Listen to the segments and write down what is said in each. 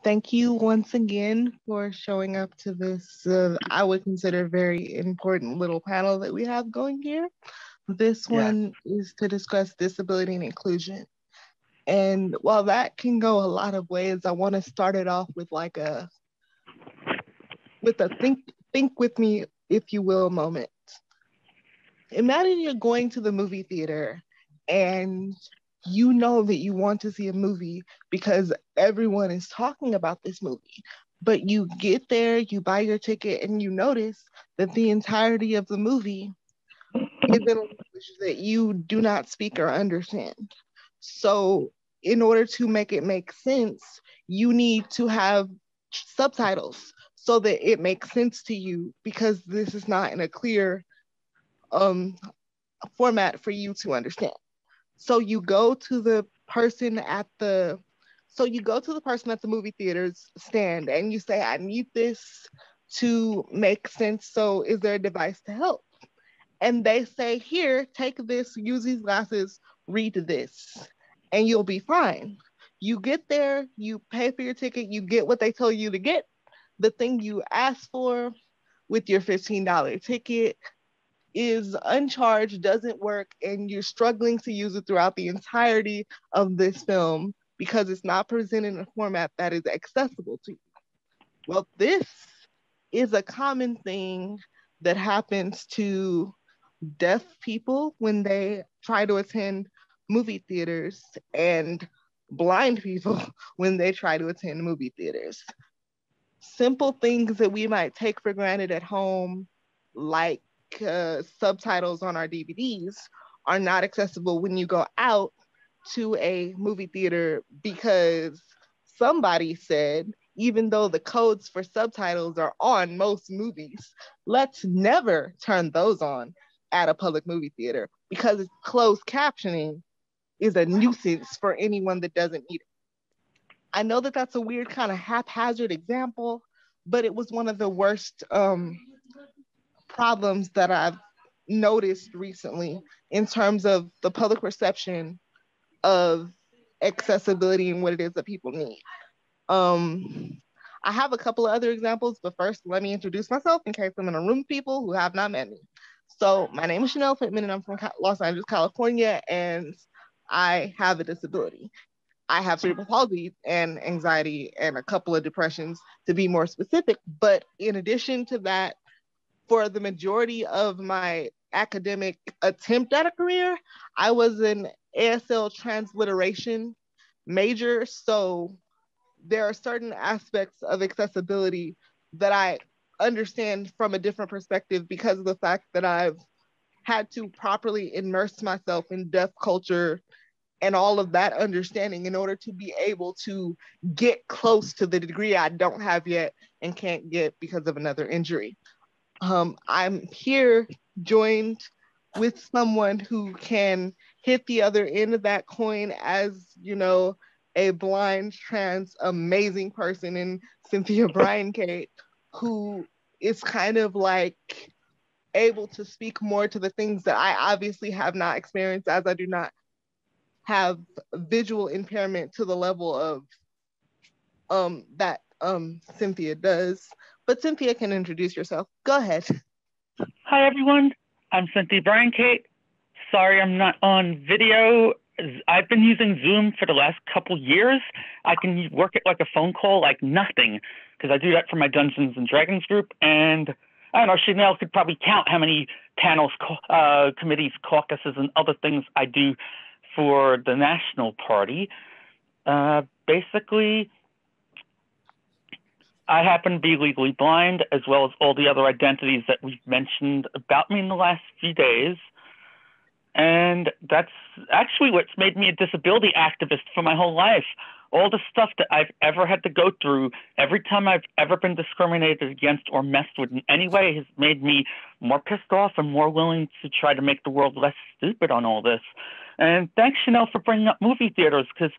Thank you once again for showing up to this, I would consider very important little panel that we have going here. This Yes. one is to discuss disability and inclusion. And while that can go a lot of ways, I want to start it off with a think with me, if you will, moment. Imagine you're going to the movie theater and you know that you want to see a movie because everyone is talking about this movie. But you get there, you buy your ticket, and you notice that the entirety of the movie is in a language that you do not speak or understand. So, in order to make it make sense, you need to have subtitles so that it makes sense to you because this is not in a clear um, format for you to understand. So you go to the person at the you go to the person at the movie theater's stand and you say, I need this to make sense. So is there a device to help? And they say, here, take this, use these glasses, read this, and you'll be fine. You get there, you pay for your ticket, you get what they tell you to get, the thing you asked for with your $15 ticket is uncharged, doesn't work, and you're struggling to use it throughout the entirety of this film because it's not presented in a format that is accessible to you. Well, this is a common thing that happens to deaf people when they try to attend movie theaters and blind people when they try to attend movie theaters. Simple things that we might take for granted at home, like subtitles on our DVDs, are not accessible when you go out to a movie theater because somebody said, even though the codes for subtitles are on most movies, let's never turn those on at a public movie theater because closed captioning is a nuisance for anyone that doesn't need it. I know that that's a weird kind of haphazard example, but it was one of the worst problems that I've noticed recently in terms of the public perception of accessibility and what it is that people need. Um, I have a couple of other examples, but first, let me introduce myself in case I'm in a room with people who have not met me. So, my name is Shannel Pittman, and I'm from Los Angeles, California, and I have a disability. I have cerebral palsy and anxiety and a couple of depressions to be more specific. But in addition to that, for the majority of my academic attempt at a career, I was an ASL transliteration major. So there are certain aspects of accessibility that I understand from a different perspective because of the fact that I've had to properly immerse myself in deaf culture and all of that understanding in order to be able to get close to the degree I don't have yet and can't get because of another injury. I'm here joined with someone who can hit the other end of that coin as, a blind, trans, amazing person in Cynthia BrianKate, who is kind of like able to speak more to the things that I obviously have not experienced as I do not have visual impairment to the level of that Cynthia does. But Cynthia can introduce yourself. Go ahead. Hi, everyone. I'm Cynthia BrianKate. Sorry I'm not on video. I've been using Zoom for the last couple years. I can work it like a phone call like nothing because I do that for my Dungeons and Dragons group. And I don't know, Shannel could probably count how many panels, committees, caucuses, and other things I do for the National Party. Basically, I happen to be legally blind, as well as all the other identities that we've mentioned about me in the last few days. And that's actually what's made me a disability activist for my whole life. All the stuff that I've ever had to go through, every time I've ever been discriminated against or messed with in any way, has made me more pissed off and more willing to try to make the world less stupid on all this. And thanks, Shannel, for bringing up movie theaters, because,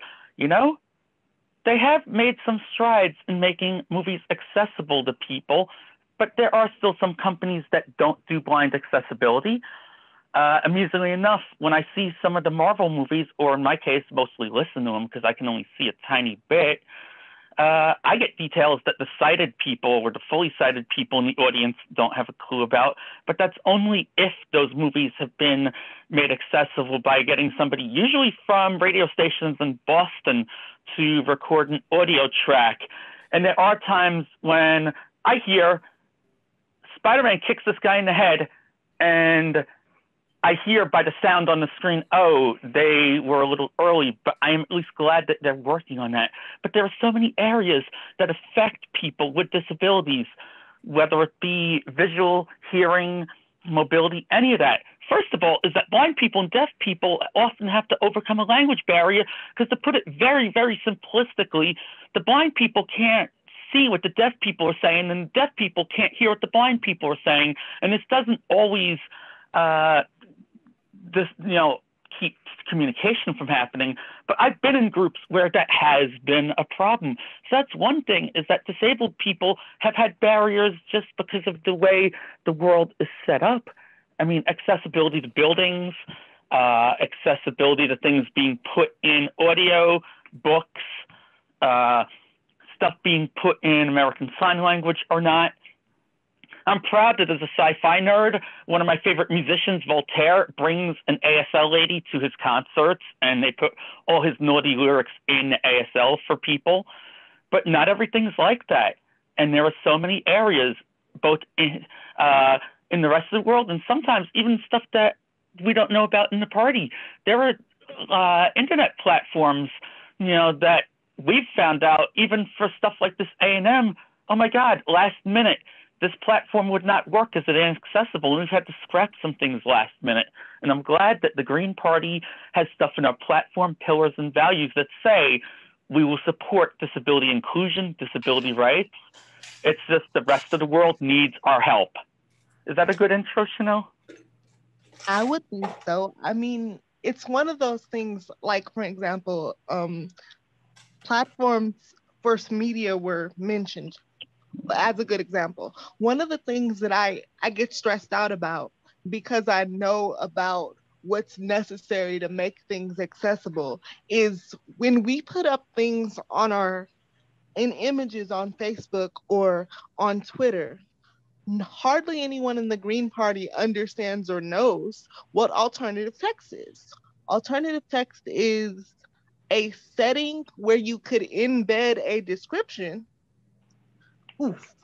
they have made some strides in making movies accessible to people, but there are still some companies that don't do blind accessibility. Amusingly enough, when I see some of the Marvel movies, or in my case, mostly listen to them because I can only see a tiny bit, I get details that the sighted people or the fully sighted people in the audience don't have a clue about, but that's only if those movies have been made accessible by getting somebody, usually from radio stations in Boston, to record an audio track. And there are times when I hear Spider-Man kicks this guy in the head, and I hear by the sound on the screen, oh, they were a little early, but I am at least glad that they're working on that. But there are so many areas that affect people with disabilities, whether it be visual, hearing, mobility, any of that. First of all, is that blind people and deaf people often have to overcome a language barrier because, to put it very, very simplistically, the blind people can't see what the deaf people are saying, and the deaf people can't hear what the blind people are saying. And this doesn't always keep communication from happening. But I've been in groups where that has been a problem. So that's one thing, is that disabled people have had barriers just because of the way the world is set up. I mean, accessibility to buildings, accessibility to things being put in audio, books, stuff being put in American Sign Language or not. I'm proud that as a sci-fi nerd, one of my favorite musicians, Voltaire, brings an ASL lady to his concerts, and they put all his naughty lyrics in ASL for people. But not everything's like that. And there are so many areas, both in the rest of the world, and sometimes even stuff that we don't know about in the party. There are internet platforms, that we've found out, even for stuff like this A&M, oh my God, last minute, this platform would not work because it ain't accessible, and we've had to scrap some things last minute. And I'm glad that the Green Party has stuff in our platform, pillars, and values that say we will support disability inclusion, disability rights. It's just the rest of the world needs our help. Is that a good intro, Shannel? I would think so. I mean, it's one of those things, like, for example, platforms, first media were mentioned as a good example. One of the things that I get stressed out about, because I know about what's necessary to make things accessible, is when we put up things in images on Facebook or on Twitter, hardly anyone in the Green Party understands or knows what alternative text is. Alternative text is a setting where you could embed a description. Oof,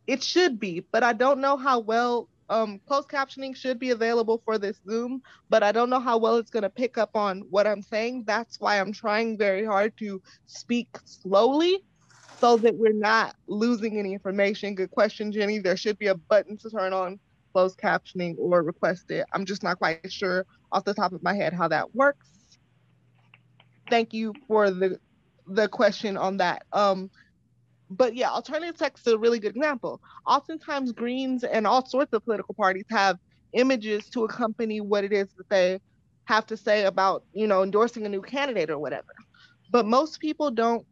it should be, but I don't know how well. Closed captioning should be available for this Zoom, but I don't know how well it's going to pick up on what I'm saying. That's why I'm trying very hard to speak slowly so that we're not losing any information. Good question, Jenny. There should be a button to turn on closed captioning or request it. I'm just not quite sure off the top of my head how that works. Thank you for the question on that. But yeah, alternative text is a really good example. Oftentimes Greens and all sorts of political parties have images to accompany what it is that they have to say about, endorsing a new candidate or whatever. But most people don't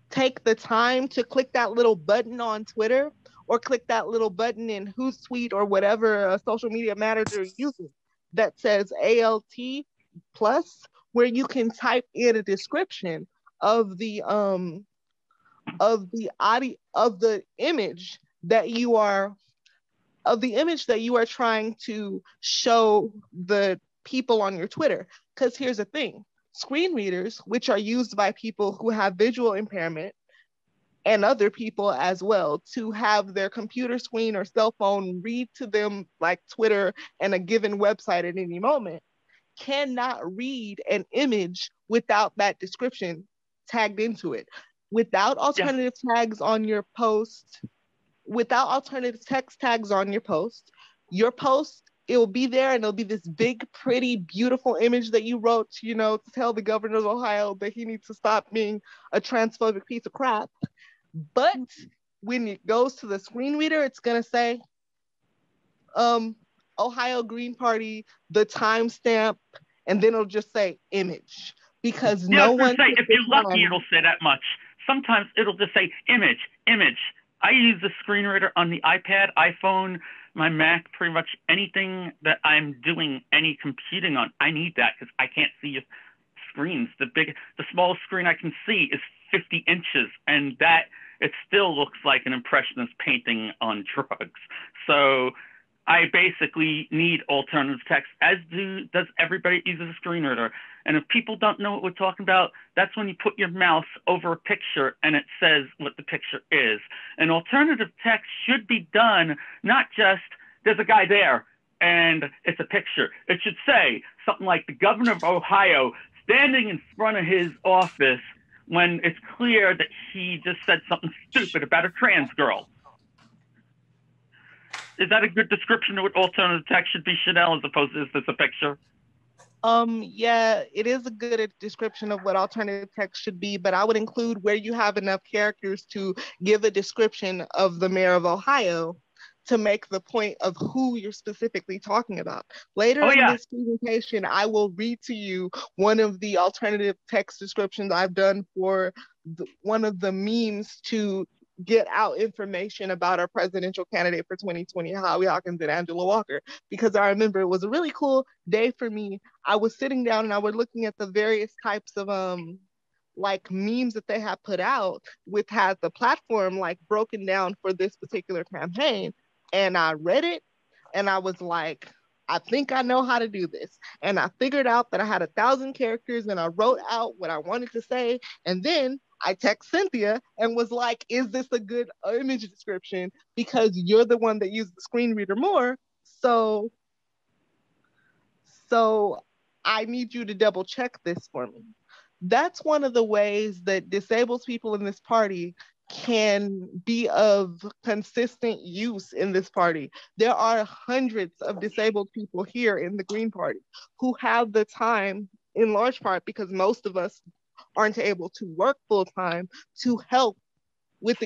take the time to click that little button on Twitter or click that little button in Hootsuite or whatever a social media manager uses that says ALT plus, where you can type in a description of the image that you are trying to show the people on your Twitter. Because here's the thing, screen readers, which are used by people who have visual impairment and other people as well, to have their computer screen or cell phone read to them like Twitter and a given website at any moment, cannot read an image without that description tagged into it. Without alternative tags on your post, without alternative text tags on your post, it will be there and it'll be this big, pretty, beautiful image that you wrote, to tell the governor of Ohio that he needs to stop being a transphobic piece of crap. But when it goes to the screen reader, it's going to say, Ohio Green Party, the timestamp, and then it'll just say image, because no one. If you're lucky, it'll say that much. Sometimes it'll just say image. I use the screen reader on the iPad, iPhone, my Mac, pretty much anything that I'm doing any computing on. I need that because I can't see your screens. The smallest screen I can see is 50 inches, and that it still looks like an impressionist painting on drugs. So I basically need alternative text, as does everybody that uses a screen reader. And if people don't know what we're talking about, that's when you put your mouse over a picture and it says what the picture is. And alternative text should be done not just, there's a guy there and it's a picture. It should say something like the governor of Ohio standing in front of his office when it's clear that he just said something stupid about a trans girl. Is that a good description of what alternative text should be, Shannel, as opposed to is this a picture? Yeah, it is a good description of what alternative text should be, but I would include where you have enough characters to give a description of the mayor of Ohio to make the point of who you're specifically talking about. Later in this presentation, I will read to you one of the alternative text descriptions I've done for one of the memes to get out information about our presidential candidate for 2020, Howie Hawkins and Angela Walker, because I remember it was a really cool day for me. I was sitting down and I was looking at the various types of like memes that they have put out with had the platform like broken down for this particular campaign. And I read it and I was like, I think I know how to do this. And I figured out that I had 1,000 characters and I wrote out what I wanted to say. And then I text Cynthia and was like, is this a good image description? Because you're the one that uses the screen reader more. So I need you to double check this for me. That's one of the ways that disabled people in this party can be of consistent use in this party. There are hundreds of disabled people here in the Green Party who have the time, in large part because most of us aren't able to work full time, to help with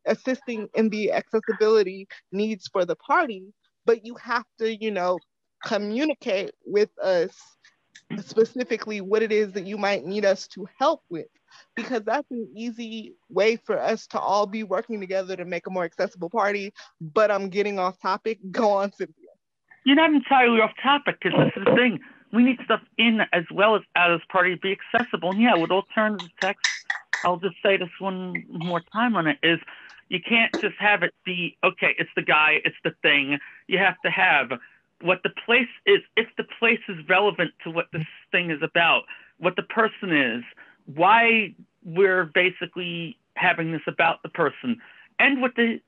assisting in the accessibility needs for the party. But you have to, communicate with us specifically what it is that you might need us to help with, because that's an easy way for us to all be working together to make a more accessible party. But I'm getting off topic. Go on, Cynthia. You're not entirely off topic, because this is the thing. We need stuff in as well as out of this party to be accessible. And yeah, with alternative text, I'll just say this one more time on it, is you can't just have it be, okay, it's the guy, it's the thing. You have to have what the place is, if the place is relevant to what this thing is about, what the person is, why we're basically having this about the person, and what they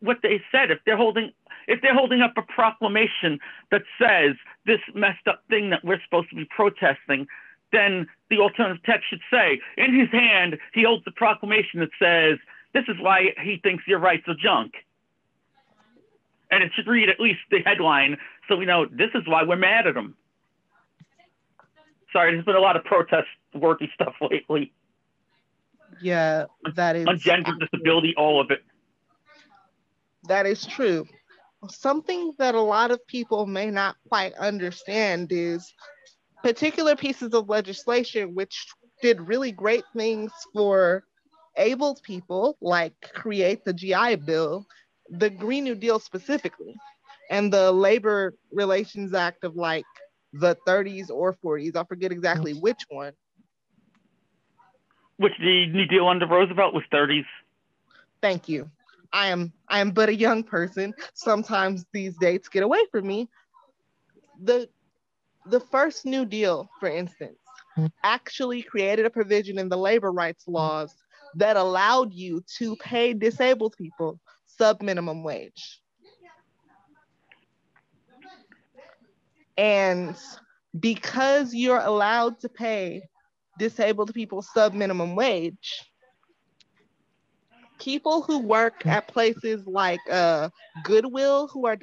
said. If they're holding up a proclamation that says this messed up thing that we're supposed to be protesting, then the alternative text should say, in his hand, he holds the proclamation that says, this is why he thinks your rights are junk. And it should read at least the headline so we know this is why we're mad at him. Sorry, there's been a lot of protest-worthy stuff lately. Yeah, that is... on gender disability, all of it. That is true. Something that a lot of people may not quite understand is particular pieces of legislation which did really great things for abled people, like create the GI Bill, the Green New Deal specifically, and the Labor Relations Act of like the 30s or 40s. I forget exactly which one. Which the New Deal under Roosevelt was 30s. Thank you. I am but a young person. Sometimes these dates get away from me. The first New Deal, for instance, actually created a provision in the labor rights laws that allowed you to pay disabled people sub-minimum wage. And because you're allowed to pay disabled people sub-minimum wage, people who work at places like Goodwill, who are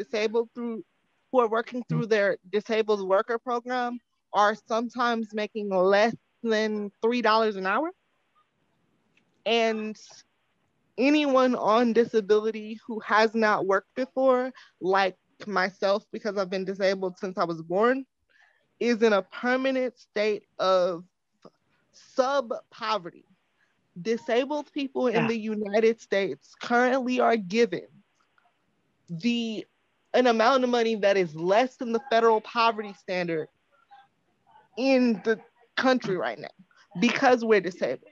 working through their disabled worker program, are sometimes making less than $3 an hour. And anyone on disability who has not worked before, like myself, because I've been disabled since I was born, is in a permanent state of sub-poverty. Disabled people in the United States currently are given an amount of money that is less than the federal poverty standard in the country right now. because we're disabled.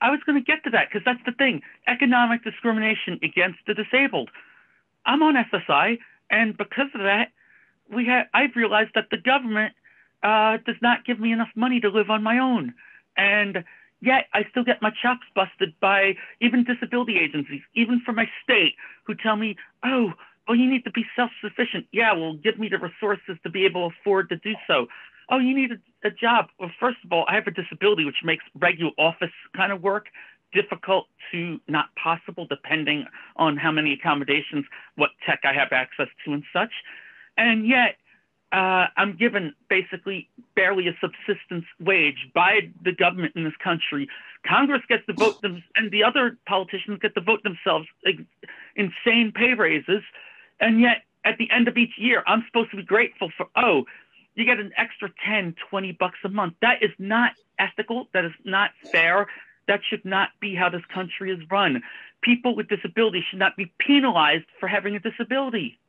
I was going to get to that because that's the thing. Economic discrimination against the disabled. I'm on SSI, and because of that, I've realized that the government does not give me enough money to live on my own. And yet I still get my chops busted by even disability agencies, even from my state, who tell me, oh, well, you need to be self-sufficient. Yeah, well, give me the resources to be able to afford to do so. Oh, you need a job. Well, first of all, I have a disability, which makes regular office kind of work difficult to not possible, depending on how many accommodations, what tech I have access to and such. And yet, I'm given basically barely a subsistence wage by the government in this country. Congress gets to vote them, and the other politicians get to vote themselves insane pay raises. And yet, at the end of each year, I'm supposed to be grateful for, oh, you get an extra 10, 20 bucks a month. That is not ethical. That is not fair. That should not be how this country is run. People with disabilities should not be penalized for having a disability.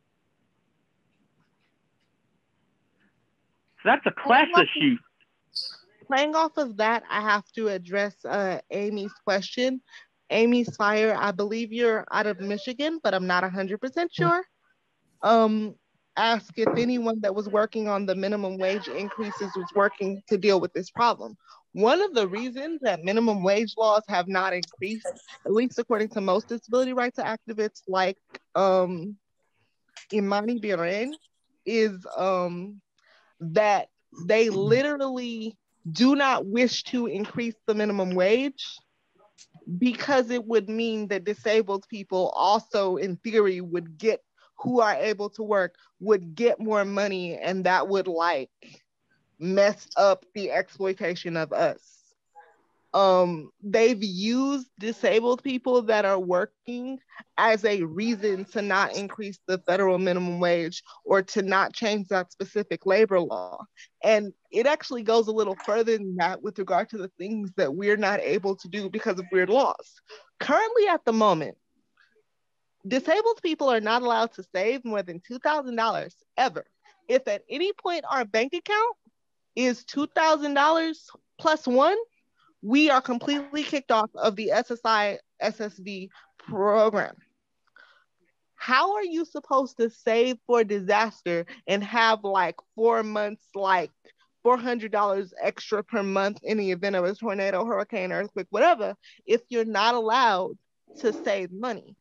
So that's a class issue. Playing off of that, I have to address Amy's question. Amy Spire, I believe you're out of Michigan, but I'm not 100% sure. Ask if anyone that was working on the minimum wage increases was working to deal with this problem. One of the reasons that minimum wage laws have not increased, at least according to most disability rights activists like Imani Biren, is that they literally do not wish to increase the minimum wage because it would mean that disabled people also, in theory, would get, who are able to work, would get more money, and that would like mess up the exploitation of us. They've used disabled people that are working as a reason to not increase the federal minimum wage or to not change that specific labor law. And it actually goes a little further than that with regard to the things that we're not able to do because of weird laws. Currently at the moment, disabled people are not allowed to save more than $2,000 ever. If at any point our bank account is $2,000 plus one, we are completely kicked off of the SSI SSV program. How are you supposed to save for disaster and have like 4 months, like $400 extra per month in the event of a tornado, hurricane, earthquake, whatever, if you're not allowed to save money?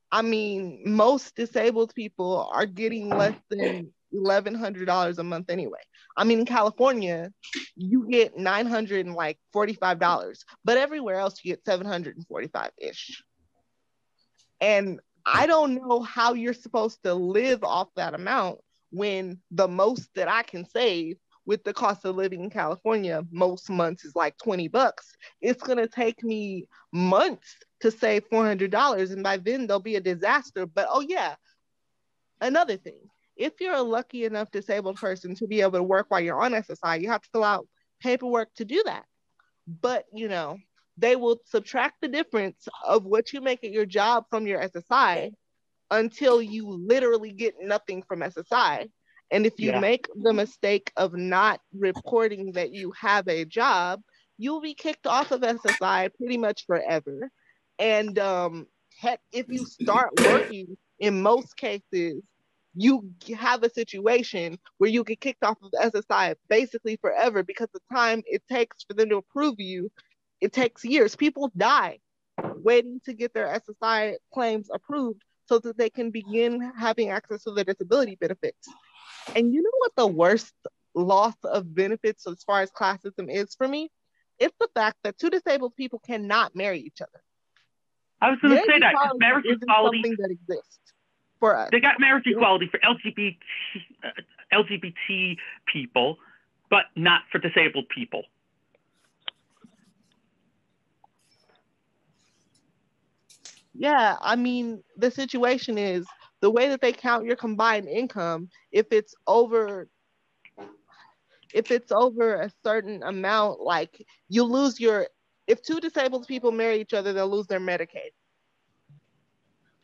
I mean, most disabled people are getting less than $1,100 a month anyway. I mean, in California, you get $945, but everywhere else you get $745-ish. And I don't know how you're supposed to live off that amount when the most that I can save with the cost of living in California most months is like 20 bucks. It's going to take me months to save $400, and by then there'll be a disaster. But oh yeah, another thing, if you're a lucky enough disabled person to be able to work while you're on SSI, you have to fill out paperwork to do that. But you know, they will subtract the difference of what you make at your job from your SSI until you literally get nothing from SSI. And if you make the mistake of not reporting that you have a job, you'll be kicked off of SSI pretty much forever. And heck, if you start working, in most cases, you have a situation where you get kicked off of SSI basically forever because the time it takes for them to approve you, it takes years. People die waiting to get their SSI claims approved so that they can begin having access to their disability benefits. And you know what the worst loss of benefits as far as classism is for me? It's the fact that two disabled people cannot marry each other. I was going to say that marriage equality something that exists for us. They got marriage equality for LGBT people, but not for disabled people. Yeah, I mean, the situation is the way that they count your combined income, if it's over a certain amount, like you lose your, if two disabled people marry each other, they'll lose their Medicaid.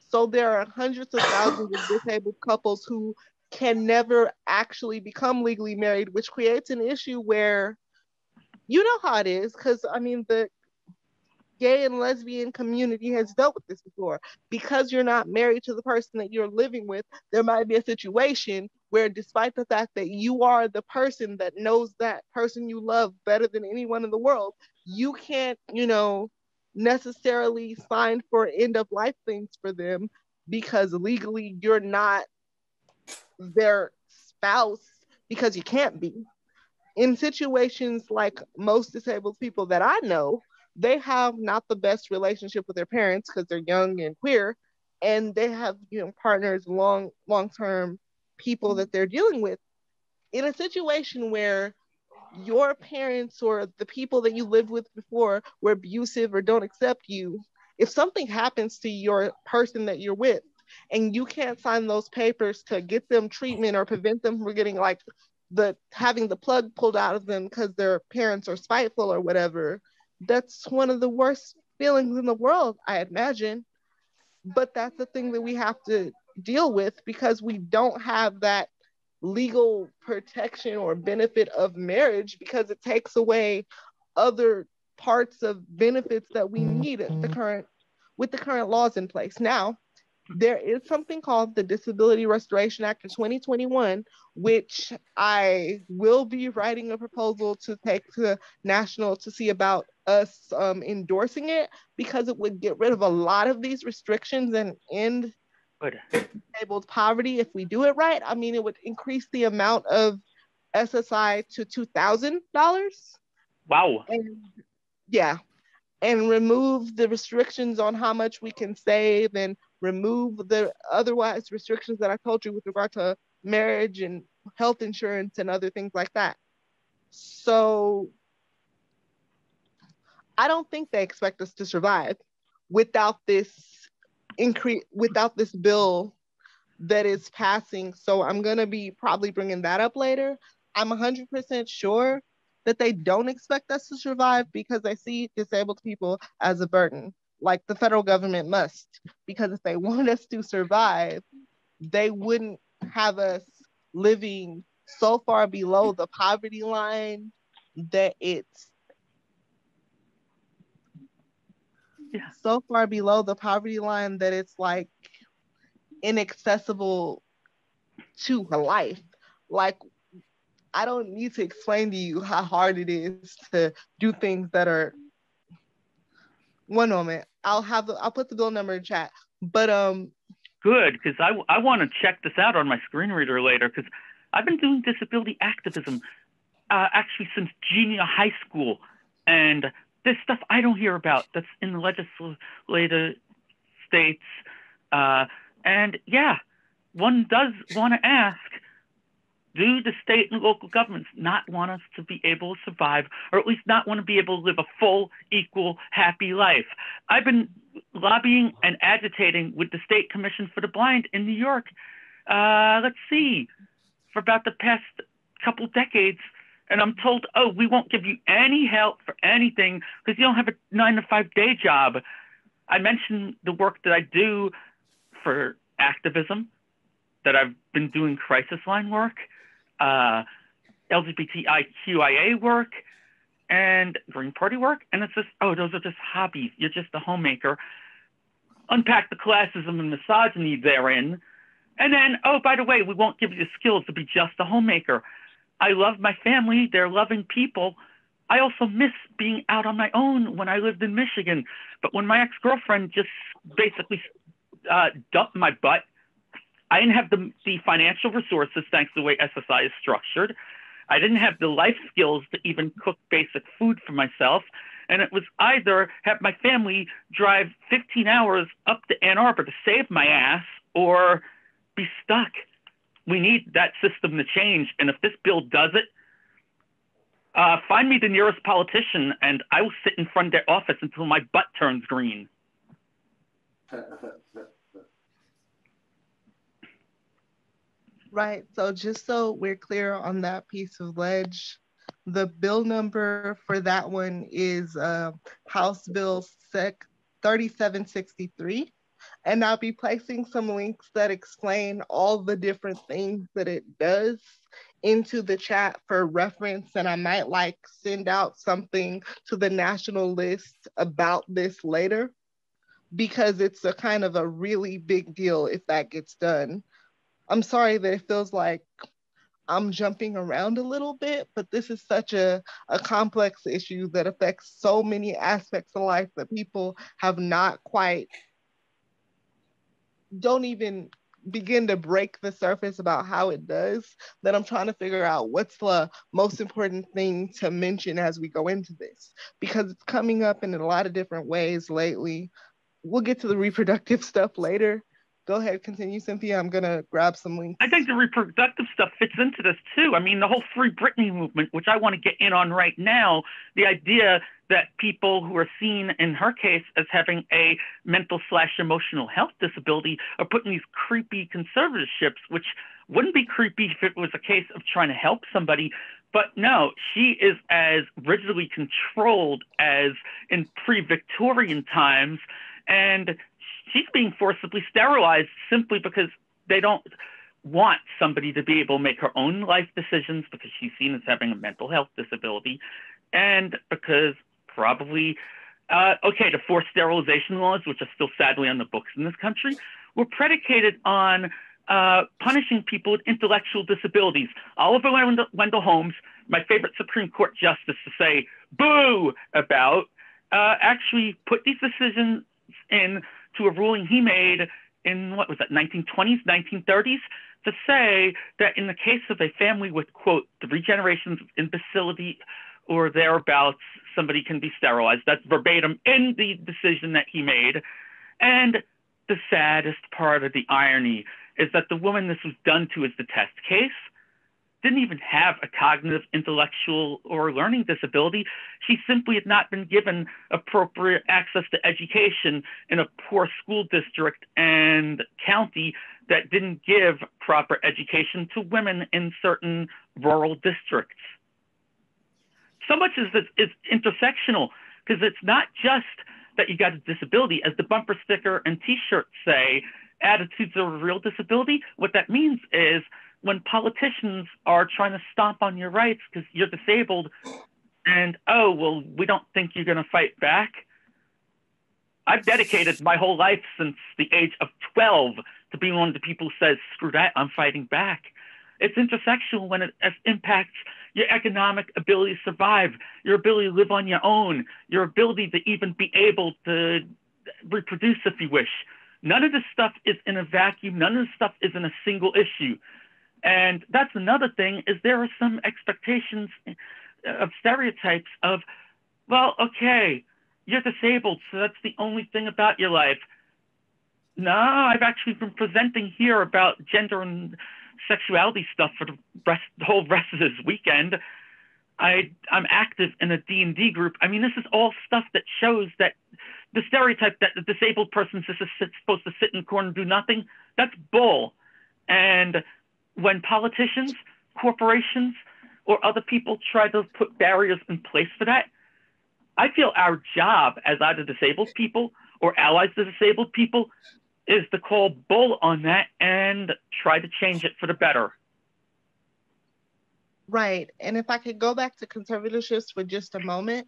So there are hundreds of thousands of disabled couples who can never actually become legally married, which creates an issue where You know how it is, because I mean, the gay and lesbian community has dealt with this before. Because you're not married to the person that you're living with, there might be a situation where, despite the fact that you are the person that knows that person you love better than anyone in the world, you can't, necessarily sign for end of life things for them because legally you're not their spouse, because you can't be. In situations like most disabled people that I know, they have not the best relationship with their parents because they're young and queer, and they have partners, long term people that they're dealing with. In a situation where your parents or the people that you lived with before were abusive or don't accept you, if something happens to your person that you're with and you can't sign those papers to get them treatment or prevent them from getting like the having the plug pulled out of them because their parents are spiteful or whatever, that's one of the worst feelings in the world, I imagine. But that's the thing that we have to deal with because we don't have that legal protection or benefit of marriage, because it takes away other parts of benefits that we need at the current with the current laws in place. Now, there is something called the Disability Restoration Act of 2021, which I will be writing a proposal to take to national to see about us endorsing it, because it would get rid of a lot of these restrictions and end disabled poverty if we do it right. I mean, it would increase the amount of SSI to $2,000. Wow. And yeah, and remove the restrictions on how much we can save, and remove the otherwise restrictions that I told you with regard to marriage and health insurance and other things like that. So I don't think they expect us to survive without this without this bill that is passing. So I'm going to be probably bringing that up later. I'm 100% sure that they don't expect us to survive because they see disabled people as a burden, like the federal government must. Because if they want us to survive, they wouldn't have us living so far below the poverty line that it's so far below the poverty line that it's like inaccessible to a life. Like, I don't need to explain to you how hard it is to do things that are. One moment, I'll put the bill number in chat. But Good, because I want to check this out on my screen reader later, because I've been doing disability activism actually since junior high school, and there's stuff I don't hear about that's in the legislative states, and yeah, one does want to ask, do the state and local governments not want us to be able to survive, or at least not want to be able to live a full, equal, happy life? I've been lobbying and agitating with the State Commission for the Blind in New York, let's see, for about the past couple decades. And I'm told, oh, we won't give you any help for anything because you don't have a 9-to-5 day job. I mentioned the work that I do for activism, that I've been doing crisis line work, LGBTIQIA work, and Green Party work. And it's just, oh, those are just hobbies. You're just a homemaker. Unpack the classism and misogyny therein. And then, oh, by the way, we won't give you the skills to be just a homemaker. I love my family. They're loving people. I also miss being out on my own when I lived in Michigan. But when my ex-girlfriend just basically dumped my butt, I didn't have the financial resources, thanks to the way SSI is structured. I didn't have the life skills to even cook basic food for myself. And it was either have my family drive 15 hours up to Ann Arbor to save my ass, or be stuck. We need that system to change. And if this bill does it, find me the nearest politician and I will sit in front of their office until my butt turns green. Right. So just so we're clear on that piece of ledge, the bill number for that one is House Bill 3763. And I'll be placing some links that explain all the different things that it does into the chat for reference, and I might like send out something to the national list about this later, because it's a kind of a really big deal if that gets done. I'm sorry that it feels like I'm jumping around a little bit, but this is such a complex issue that affects so many aspects of life that people have not quite, don't even begin to break the surface about how it does, that I'm trying to figure out what's the most important thing to mention as we go into this, because it's coming up in a lot of different ways lately. We'll get to the reproductive stuff later. Go ahead, continue, Cynthia. I'm gonna grab some links. I think the reproductive stuff fits into this too. I mean, the whole Free Britney movement, which I want to get in on right now, the idea that people who are seen in her case as having a mental/emotional health disability are put in these creepy conservatorships, which wouldn't be creepy if it was a case of trying to help somebody. But no, she is as rigidly controlled as in pre-Victorian times, and she's being forcibly sterilized simply because they don't want somebody to be able to make her own life decisions, because she's seen as having a mental health disability, and because probably, the forced sterilization laws, which are still sadly on the books in this country, were predicated on punishing people with intellectual disabilities. Oliver Wendell Holmes, my favorite Supreme Court justice to say boo about, actually put these decisions in to a ruling he made in, what was that, 1920s, 1930s, to say that in the case of a family with, quote, 3 generations of imbecility or thereabouts, somebody can be sterilized. That's verbatim in the decision that he made. And the saddest part of the irony is that the woman this was done to as the test case didn't even have a cognitive, intellectual, or learning disability. She simply had not been given appropriate access to education in a poor school district and county that didn't give proper education to women in certain rural districts. So much is intersectional, because it's not just that you got a disability. As the bumper sticker and t-shirts say, attitudes are a real disability. What that means is when politicians are trying to stomp on your rights because you're disabled and, oh, well, we don't think you're going to fight back. I've dedicated my whole life since the age of 12 to being one of the people who says, screw that, I'm fighting back. It's intersectional when it impacts your economic ability to survive, your ability to live on your own, your ability to even be able to reproduce if you wish. None of this stuff is in a vacuum. None of this stuff is in a single issue. And that's another thing, is there are some expectations of stereotypes of, well, okay, you're disabled, so that's the only thing about your life. No, I've actually been presenting here about gender and sexuality stuff for the whole rest of this weekend. I'm active in a D&D group. I mean, this is all stuff that shows that the stereotype that the disabled person is supposed to sit in the corner and do nothing, that's bull. And when politicians, corporations, or other people try to put barriers in place for that, I feel our job as either disabled people or allies to disabled people is to call bull on that and try to change it for the better. Right. And if I could go back to conservatorships for just a moment,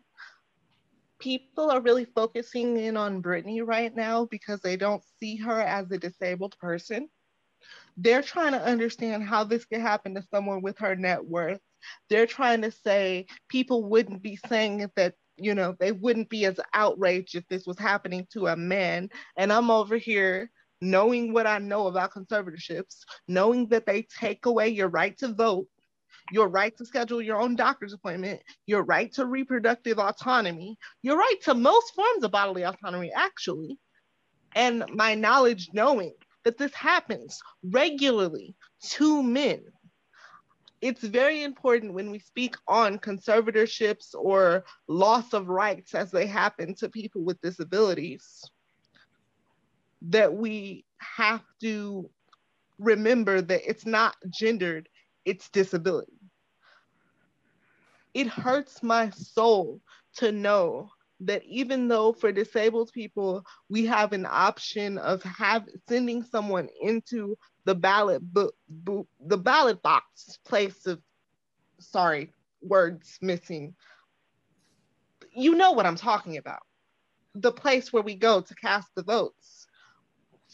people are really focusing in on Britney right now because they don't see her as a disabled person. They're trying to understand how this could happen to someone with her net worth. They're trying to say people wouldn't be saying that, you know, they wouldn't be as outraged if this was happening to a man. And I'm over here knowing what I know about conservatorships, knowing that they take away your right to vote, your right to schedule your own doctor's appointment, your right to reproductive autonomy, your right to most forms of bodily autonomy, actually. And my knowledge knowing that this happens regularly to men. It's very important when we speak on conservatorships or loss of rights as they happen to people with disabilities, that we have to remember that it's not gendered, it's disability. It hurts my soul to know that even though for disabled people, we have an option of sending someone into the the ballot box place of, sorry, words missing. You know what I'm talking about. The place where we go to cast the votes.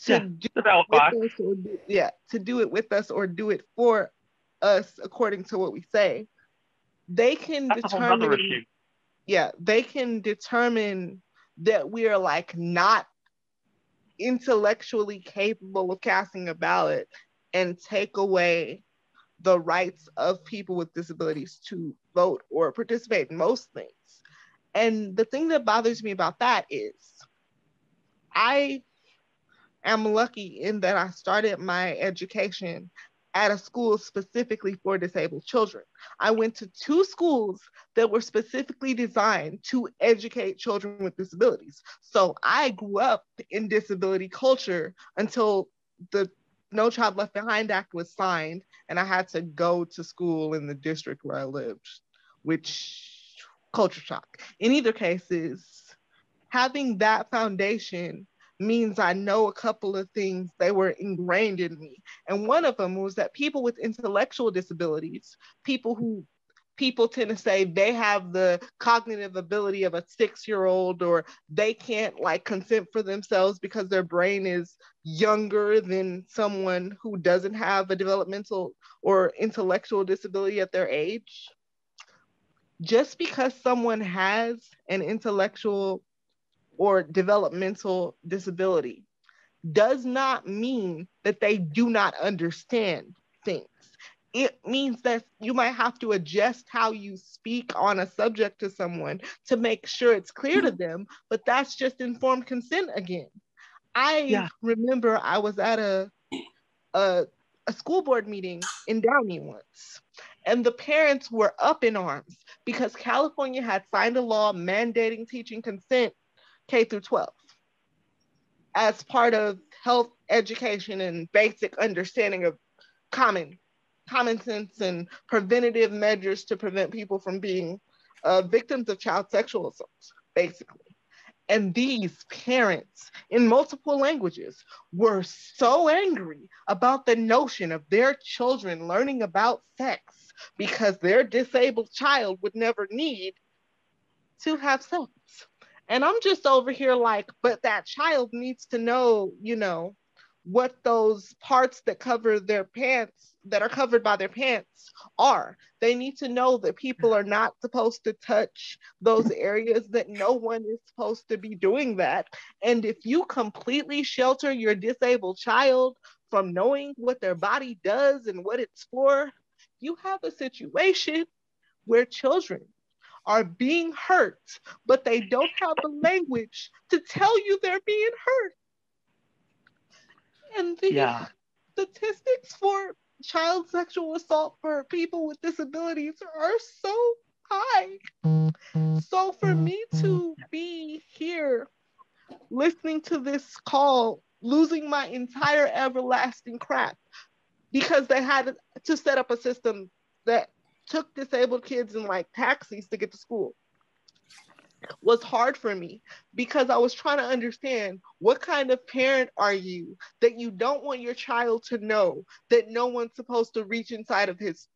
To do the it ballot with box. us or to do it with us or do it for us according to what we say. They can That's a whole other determine, issue. they can determine that we are like not intellectually capable of casting a ballot and take away the rights of people with disabilities to vote or participate in most things. And the thing that bothers me about that is I am lucky in that I started my education at a school specifically for disabled children. I went to 2 schools that were specifically designed to educate children with disabilities. So I grew up in disability culture until the No Child Left Behind Act was signed, and I had to go to school in the district where I lived, which culture shock. In either cases, having that foundation means I know a couple of things. They were ingrained in me. And one of them was that people with intellectual disabilities, people tend to say they have the cognitive ability of a 6-year-old, or they can't like consent for themselves because their brain is younger than someone who doesn't have a developmental or intellectual disability at their age. Just because someone has an intellectual or developmental disability does not mean that they do not understand things. It means that you might have to adjust how you speak on a subject to someone to make sure it's clear to them, but that's just informed consent again. I remember I was at a school board meeting in Downey once, and the parents were up in arms because California had signed a law mandating teaching consent K through 12 as part of health education and basic understanding of common sense and preventative measures to prevent people from being victims of child sexual assault, basically. And these parents in multiple languages were so angry about the notion of their children learning about sex because their disabled child would never need to have sex. And I'm just over here like, but that child needs to know, what those parts that cover their pants, that are covered by their pants, are. They need to know that people are not supposed to touch those areas, that no one is supposed to be doing that. And if you completely shelter your disabled child from knowing what their body does and what it's for, you have a situation where children are being hurt, but they don't have the language to tell you they're being hurt. And the statistics for child sexual assault for people with disabilities are so high. So for me to be here listening to this call, losing my entire everlasting crap because they had to set up a system that took disabled kids in like taxis to get to school, was hard for me because I was trying to understand what kind of parent are you that you don't want your child to know that no one's supposed to reach inside of his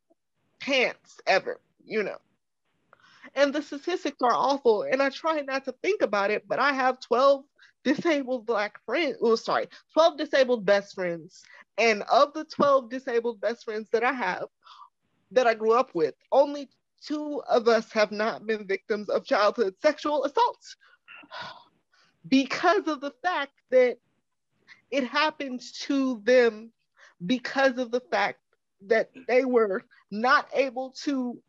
pants ever. And the statistics are awful, and I try not to think about it, but I have 12 disabled Black friends, 12 disabled best friends. And of the 12 disabled best friends that I have, that I grew up with, only 2 of us have not been victims of childhood sexual assaults because of the fact that it happened to them because of the fact that they were not able to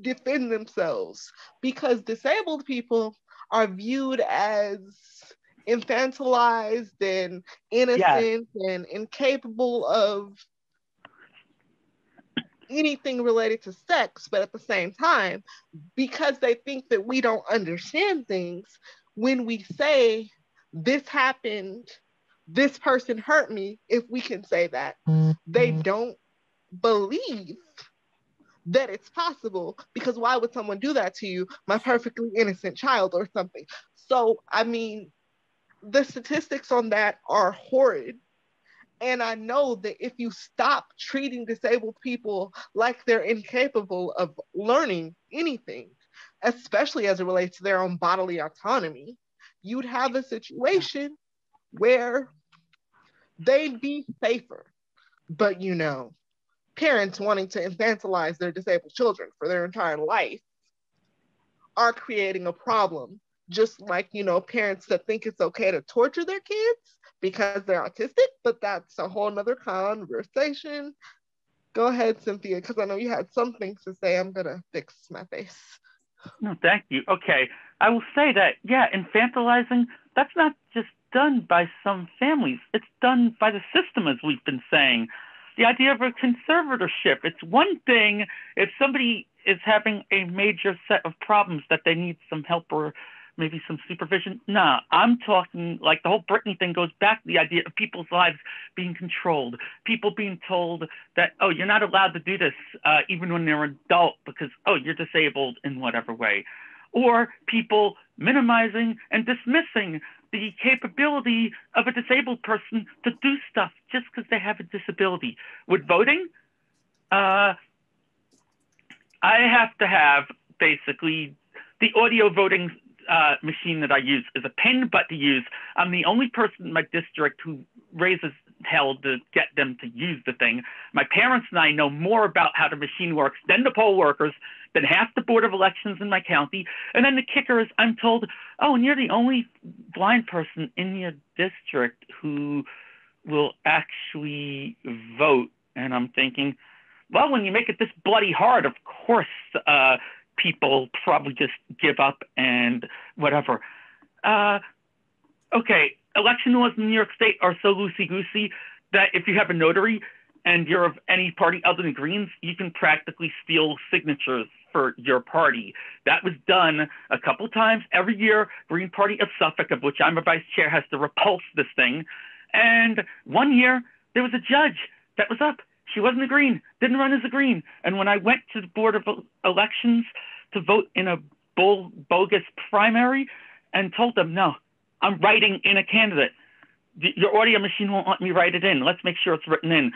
defend themselves, because disabled people are viewed as infantilized and innocent and incapable of anything related to sex. But at the same time, because they think that we don't understand things, when we say this happened, this person hurt me, if we can say that, they don't believe that it's possible, because why would someone do that to you, my perfectly innocent child or something? So, I mean, the statistics on that are horrid. And I know that if you stop treating disabled people like they're incapable of learning anything, especially as it relates to their own bodily autonomy, you'd have a situation where they'd be safer. But, parents wanting to infantilize their disabled children for their entire life are creating a problem. Just like, parents that think it's okay to torture their kids because they're autistic, but that's a whole nother conversation. Go ahead, Cynthia, because I know you had some things to say. I'm going to fix my face. No, thank you. Okay. I will say that, infantilizing, that's not just done by some families. It's done by the system, as we've been saying. The idea of a conservatorship, it's one thing if somebody is having a major set of problems that they need some help or maybe some supervision. Nah, I'm talking like the whole Britney thing goes back to the idea of people's lives being controlled, people being told that, oh, you're not allowed to do this even when they're an adult because, oh, you're disabled in whatever way. Or people minimizing and dismissing the capability of a disabled person to do stuff just because they have a disability. With voting, I have to have basically the audio voting machine that I use is a pain in the butt to use. I'm the only person in my district who raises hell to get them to use the thing. My parents and I know more about how the machine works than the poll workers, than half the Board of Elections in my county. And then the kicker is I'm told, oh, and you're the only blind person in your district who will actually vote. And I'm thinking, well, when you make it this bloody hard, of course, people probably just give up and whatever. Okay, election laws in New York State are so loosey-goosey that if you have a notary and you're of any party other than Greens, you can practically steal signatures for your party. That was done a couple times every year. Green Party of Suffolk, of which I'm a vice chair, has to repulse this thing. And one year, there was a judge that was up. She wasn't a Green, didn't run as a Green. And when I went to the Board of Elections to vote in a bogus primary and told them, no, I'm writing in a candidate. Your audio machine won't let me write it in. Let's make sure it's written in.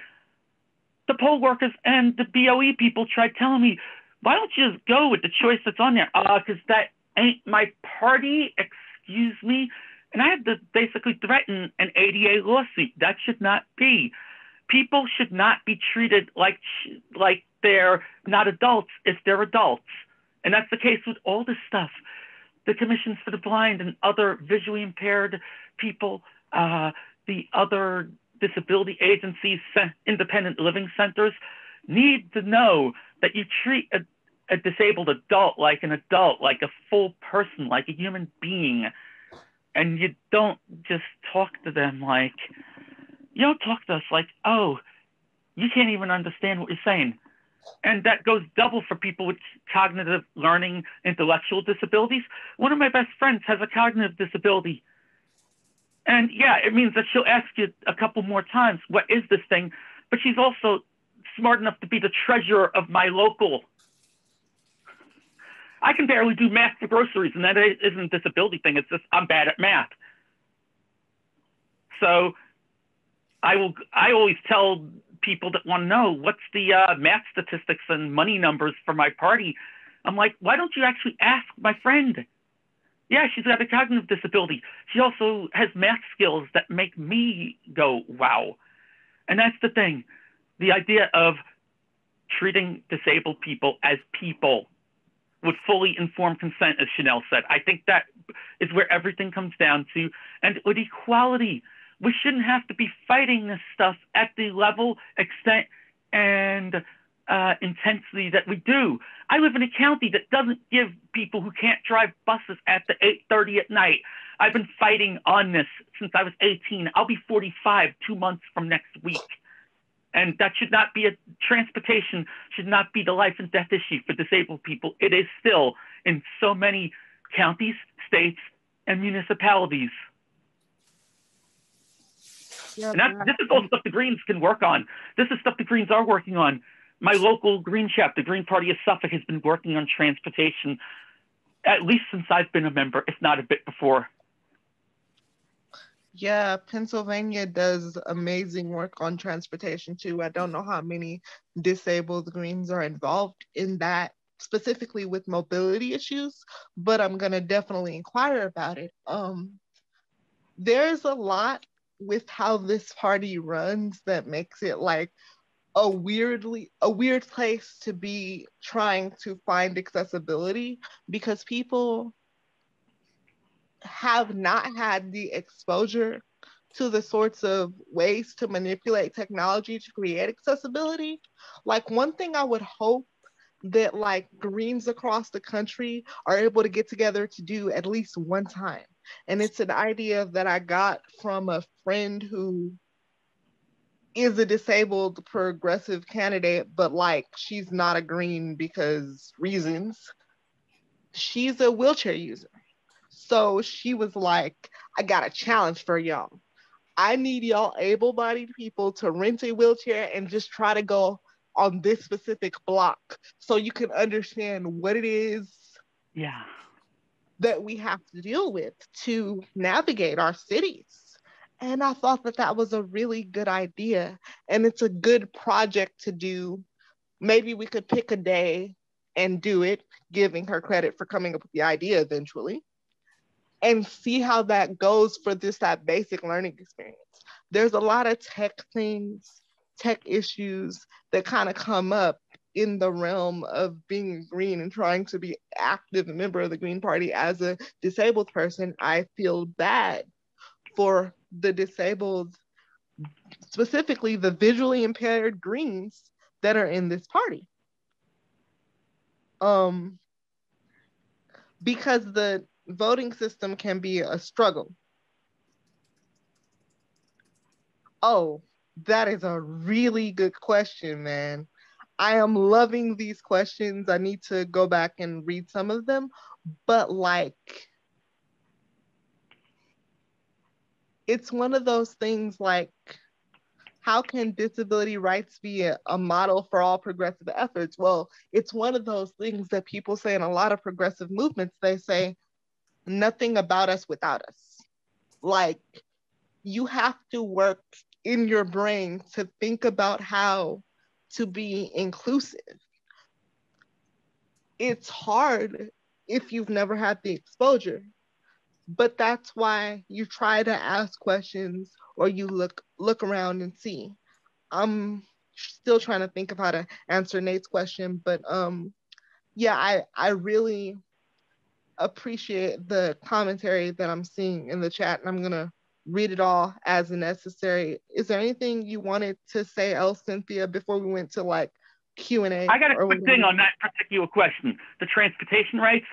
The poll workers and the BOE people tried telling me, why don't you just go with the choice that's on there? Because that ain't my party, excuse me. And I had to basically threaten an ADA lawsuit. That should not be. People should not be treated like they're not adults if they're adults. And that's the case with all this stuff. The commissions for the blind and other visually impaired people, the other disability agencies, independent living centers, need to know that you treat a disabled adult, like a full person, like a human being. And you don't just talk to them like, you don't talk to us like, oh, you can't even understand what you're saying. And that goes double for people with cognitive learning, intellectual disabilities. One of my best friends has a cognitive disability. And yeah, it means that she'll ask you a couple more times, what is this thing? But she's also smart enough to be the treasurer of my local. I can barely do math for groceries, and that isn't a disability thing. It's just I'm bad at math. So I always tell people that want to know what's the math statistics and money numbers for my party. I'm like, why don't you actually ask my friend? Yeah, she's got a cognitive disability. She also has math skills that make me go, wow. And that's the thing. The idea of treating disabled people as people with fully informed consent, as Shannel said. I think that is where everything comes down to. And with equality, we shouldn't have to be fighting this stuff at the level, extent, and intensity that we do. I live in a county that doesn't give people who can't drive buses after 8:30 at night. I've been fighting on this since I was 18. I'll be 45 2 months from next week. And that should not be transportation should not be the life and death issue for disabled people. It is still in so many counties, states, and municipalities. Yeah, and this is all stuff the Greens can work on. This is stuff the Greens are working on. My local Green chapter, the Green Party of Suffolk, has been working on transportation at least since I've been a member, if not a bit before. Yeah, Pennsylvania does amazing work on transportation too. I don't know how many disabled Greens are involved in that, specifically with mobility issues, but I'm gonna definitely inquire about it. There's a lot with how this party runs that makes it like a weird place to be trying to find accessibility because people have not had the exposure to the sorts of ways to manipulate technology to create accessibility. Like one thing I would hope that like Greens across the country are able to get together to do at least one time. And it's an idea that I got from a friend who is a disabled progressive candidate, but like she's not a Green because reasons. She's a wheelchair user. So she was like, I got a challenge for y'all. I need y'all able bodied people to rent a wheelchair and just try to go on this specific block so you can understand what it is that we have to deal with to navigate our cities. And I thought that that was a really good idea. And it's a good project to do. Maybe we could pick a day and do it, giving her credit for coming up with the idea eventually, and see how that goes for just that basic learning experience. There's a lot of tech things, tech issues that kind of come up in the realm of being Green and trying to be active a member of the Green Party as a disabled person. I feel bad for the disabled, specifically the visually impaired Greens that are in this party. Because the voting system can be a struggle. Oh, that is a really good question, man. I am loving these questions. I need to go back and read some of them, but like, it's one of those things like, how can disability rights be a model for all progressive efforts? Well, it's one of those things that people say in a lot of progressive movements. They say, nothing about us without us. Like, you have to work in your brain to think about how to be inclusive. It's hard if you've never had the exposure, but that's why you try to ask questions or you look around and see. I'm still trying to think of how to answer Nate's question, but yeah, I really appreciate the commentary that I'm seeing in the chat, and I'm gonna read it all as necessary. Is there anything you wanted to say else, Cynthia, before we went to like Q&A? I got a quick thing on that particular question. The transportation rights,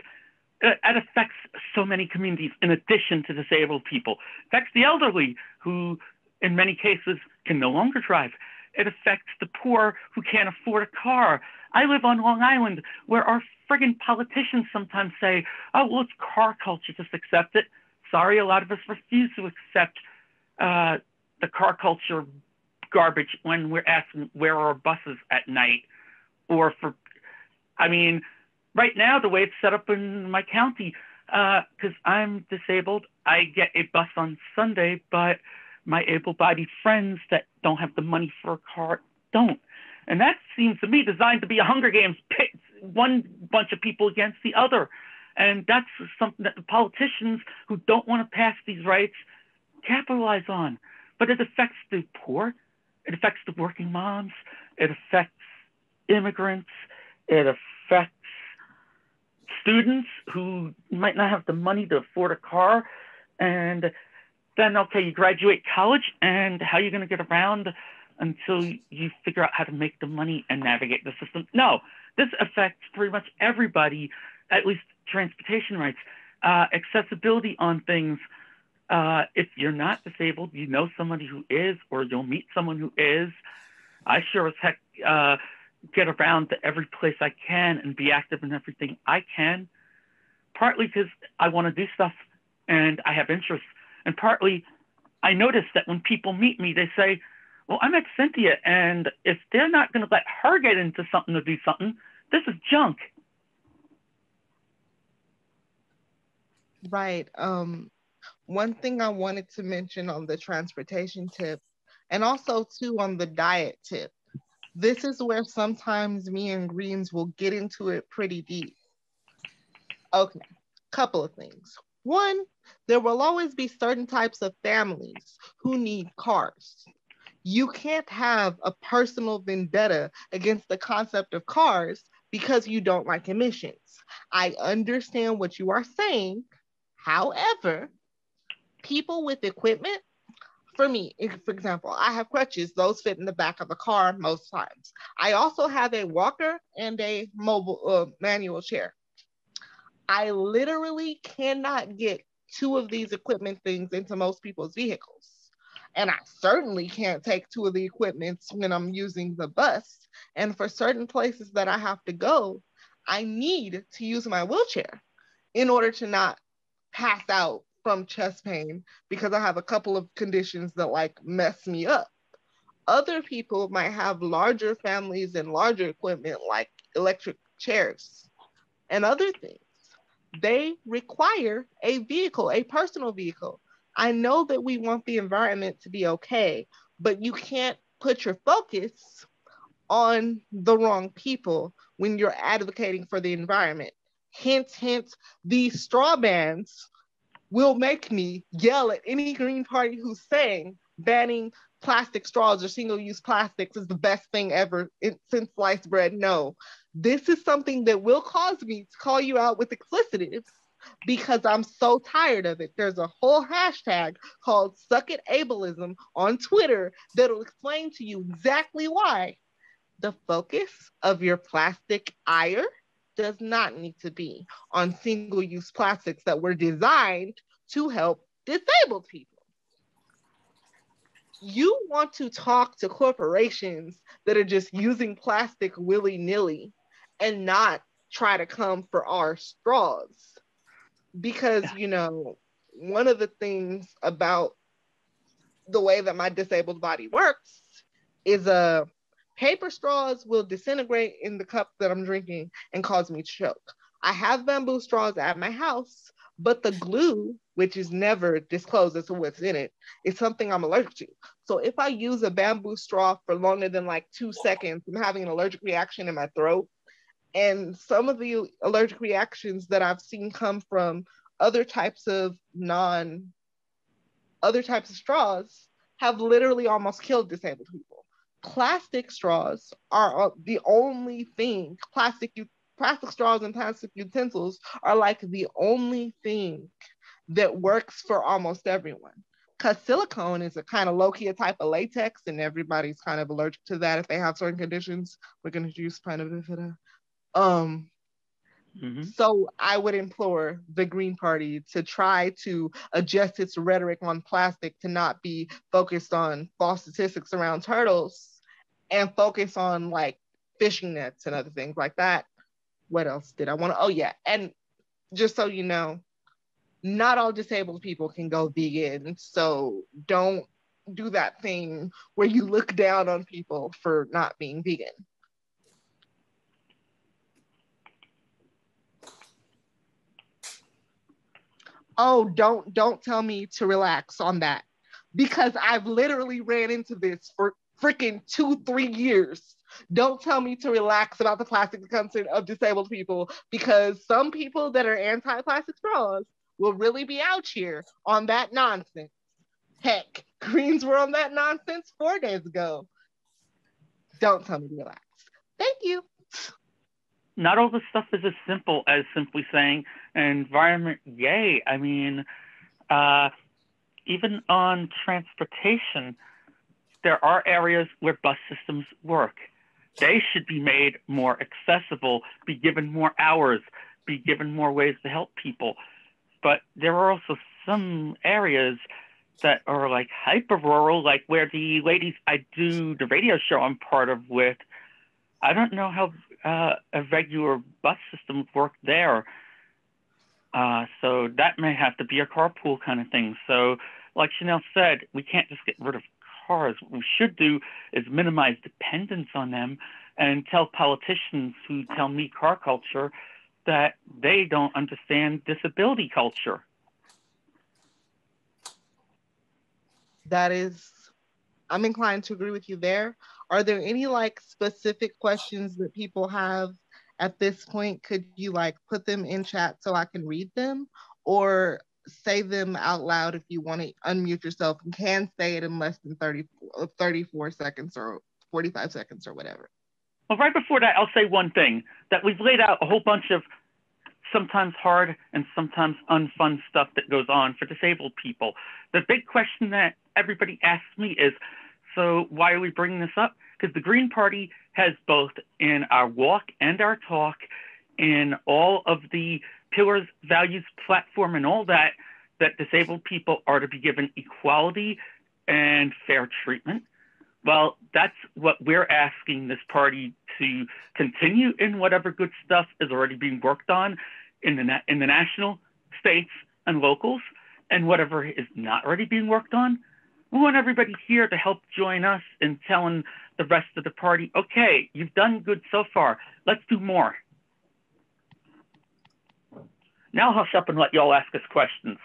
it affects so many communities in addition to disabled people. It affects the elderly who, in many cases, can no longer drive. It affects the poor who can't afford a car. I live on Long Island where our friggin' politicians sometimes say, oh, well, it's car culture, just accept it. Sorry, a lot of us refuse to accept the car culture garbage when we're asking where are our buses at night. Or for, I mean, right now, the way it's set up in my county, because I'm disabled, I get a bus on Sunday, but my able-bodied friends that don't have the money for a car don't. And that seems to me designed to be a Hunger Games pit, one bunch of people against the other. And that's something that the politicians who don't want to pass these rights capitalize on. But it affects the poor. It affects the working moms. It affects immigrants. It affects students who might not have the money to afford a car. And then, okay, you graduate college, and how are you going to get around until you figure out how to make the money and navigate the system? No, this affects pretty much everybody, at least transportation rights, accessibility on things. If you're not disabled, you know somebody who is, or you'll meet someone who is. I sure as heck get around to every place I can and be active in everything I can, partly because I want to do stuff and I have interests. And partly, I notice that when people meet me, they say, well, I met Cynthia, and if they're not going to let her get into something or do something, this is junk. Right. One thing I wanted to mention on the transportation tip, and also too on the diet tip. This is where sometimes me and Greens will get into it pretty deep. Okay, couple of things. One, there will always be certain types of families who need cars. You can't have a personal vendetta against the concept of cars because you don't like emissions. I understand what you are saying. However, people with equipment, for me, for example, I have crutches, those fit in the back of a car most times. I also have a walker and a mobile manual chair. I literally cannot get two of these equipment things into most people's vehicles. And I certainly can't take two of the equipments when I'm using the bus. And for certain places that I have to go, I need to use my wheelchair in order to not pass out from chest pain because I have a couple of conditions that like mess me up. Other people might have larger families and larger equipment like electric chairs and other things. They require a vehicle, a personal vehicle. I know that we want the environment to be okay, but you can't put your focus on the wrong people when you're advocating for the environment. Hint, hint, these straw bans will make me yell at any Green Party who's saying banning plastic straws or single-use plastics is the best thing ever since sliced bread. No, this is something that will cause me to call you out with explicitives because I'm so tired of it. There's a whole hashtag called Suck It Ableism on Twitter that'll explain to you exactly why the focus of your plastic ire does not need to be on single use plastics that were designed to help disabled people. You want to talk to corporations that are just using plastic willy nilly and not try to come for our straws. Because, one of the things about the way that my disabled body works is paper straws will disintegrate in the cup that I'm drinking and cause me to choke. I have bamboo straws at my house, but the glue, which is never disclosed as to what's in it, is something I'm allergic to. So if I use a bamboo straw for longer than like 2 seconds, I'm having an allergic reaction in my throat. And some of the allergic reactions that I've seen come from other types of non other types of straws have literally almost killed disabled people. Plastic straws are the only thing, plastic straws and plastic utensils are like the only thing that works for almost everyone. Because silicone is a kind of low key a type of latex, and everybody's kind of allergic to that if they have certain conditions. We're going to use kind of bifida. Um, So I would implore the Green Party to try to adjust its rhetoric on plastic to not be focused on false statistics around turtles and focus on like fishing nets and other things like that. What else did I want to? Oh, yeah. And just so you know, not all disabled people can go vegan. So don't do that thing where you look down on people for not being vegan. Oh, don't tell me to relax on that because I've literally ran into this for freaking 2 3 years. Don't tell me to relax about the plastic consumption of disabled people because some people that are anti-plastic straws will really be out here on that nonsense. Heck, Greens were on that nonsense 4 days ago. Don't tell me to relax. Thank you. Not all this stuff is as simple as simply saying environment yay. I mean, uh, even on transportation, there are areas where bus systems work. They should be made more accessible, be given more hours, be given more ways to help people. But there are also some areas that are like hyper rural, like where the ladies I do the radio show I'm part of with, I don't know how a regular bus system would work there. So that may have to be a carpool kind of thing. So, like Shannel said, we can't just get rid of cars. What we should do is minimize dependence on them and tell politicians who tell me car culture that they don't understand disability culture. That is, I'm inclined to agree with you there. Are there any like specific questions that people have at this point? Could you like put them in chat so I can read them, or say them out loud if you want to unmute yourself and can say it in less than 34 seconds or 45 seconds or whatever? Well, right before that, I'll say one thing, that we've laid out a whole bunch of sometimes hard and sometimes unfun stuff that goes on for disabled people. The big question that everybody asks me is, so why are we bringing this up? Because the Green Party has both in our walk and our talk, in all of the pillars, values, platform, and all that, that disabled people are to be given equality and fair treatment. Well, that's what we're asking this party to continue in whatever good stuff is already being worked on in the national, states, and locals, and whatever is not already being worked on. We want everybody here to help join us in telling the rest of the party, okay, you've done good so far, let's do more. Now I'll hush up and let y'all ask us questions.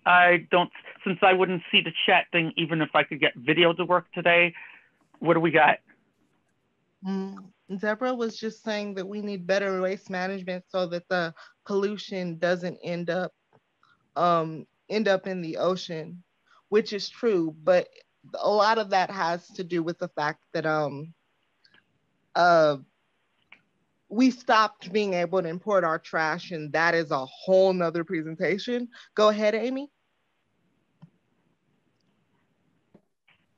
I don't, since I wouldn't see the chat thing, even if I could get video to work today, what do we got? Deborah was just saying that we need better waste management so that the pollution doesn't end up in the ocean, which is true, but a lot of that has to do with the fact that we stopped being able to import our trash, and that is a whole nother presentation. Go ahead, Amy.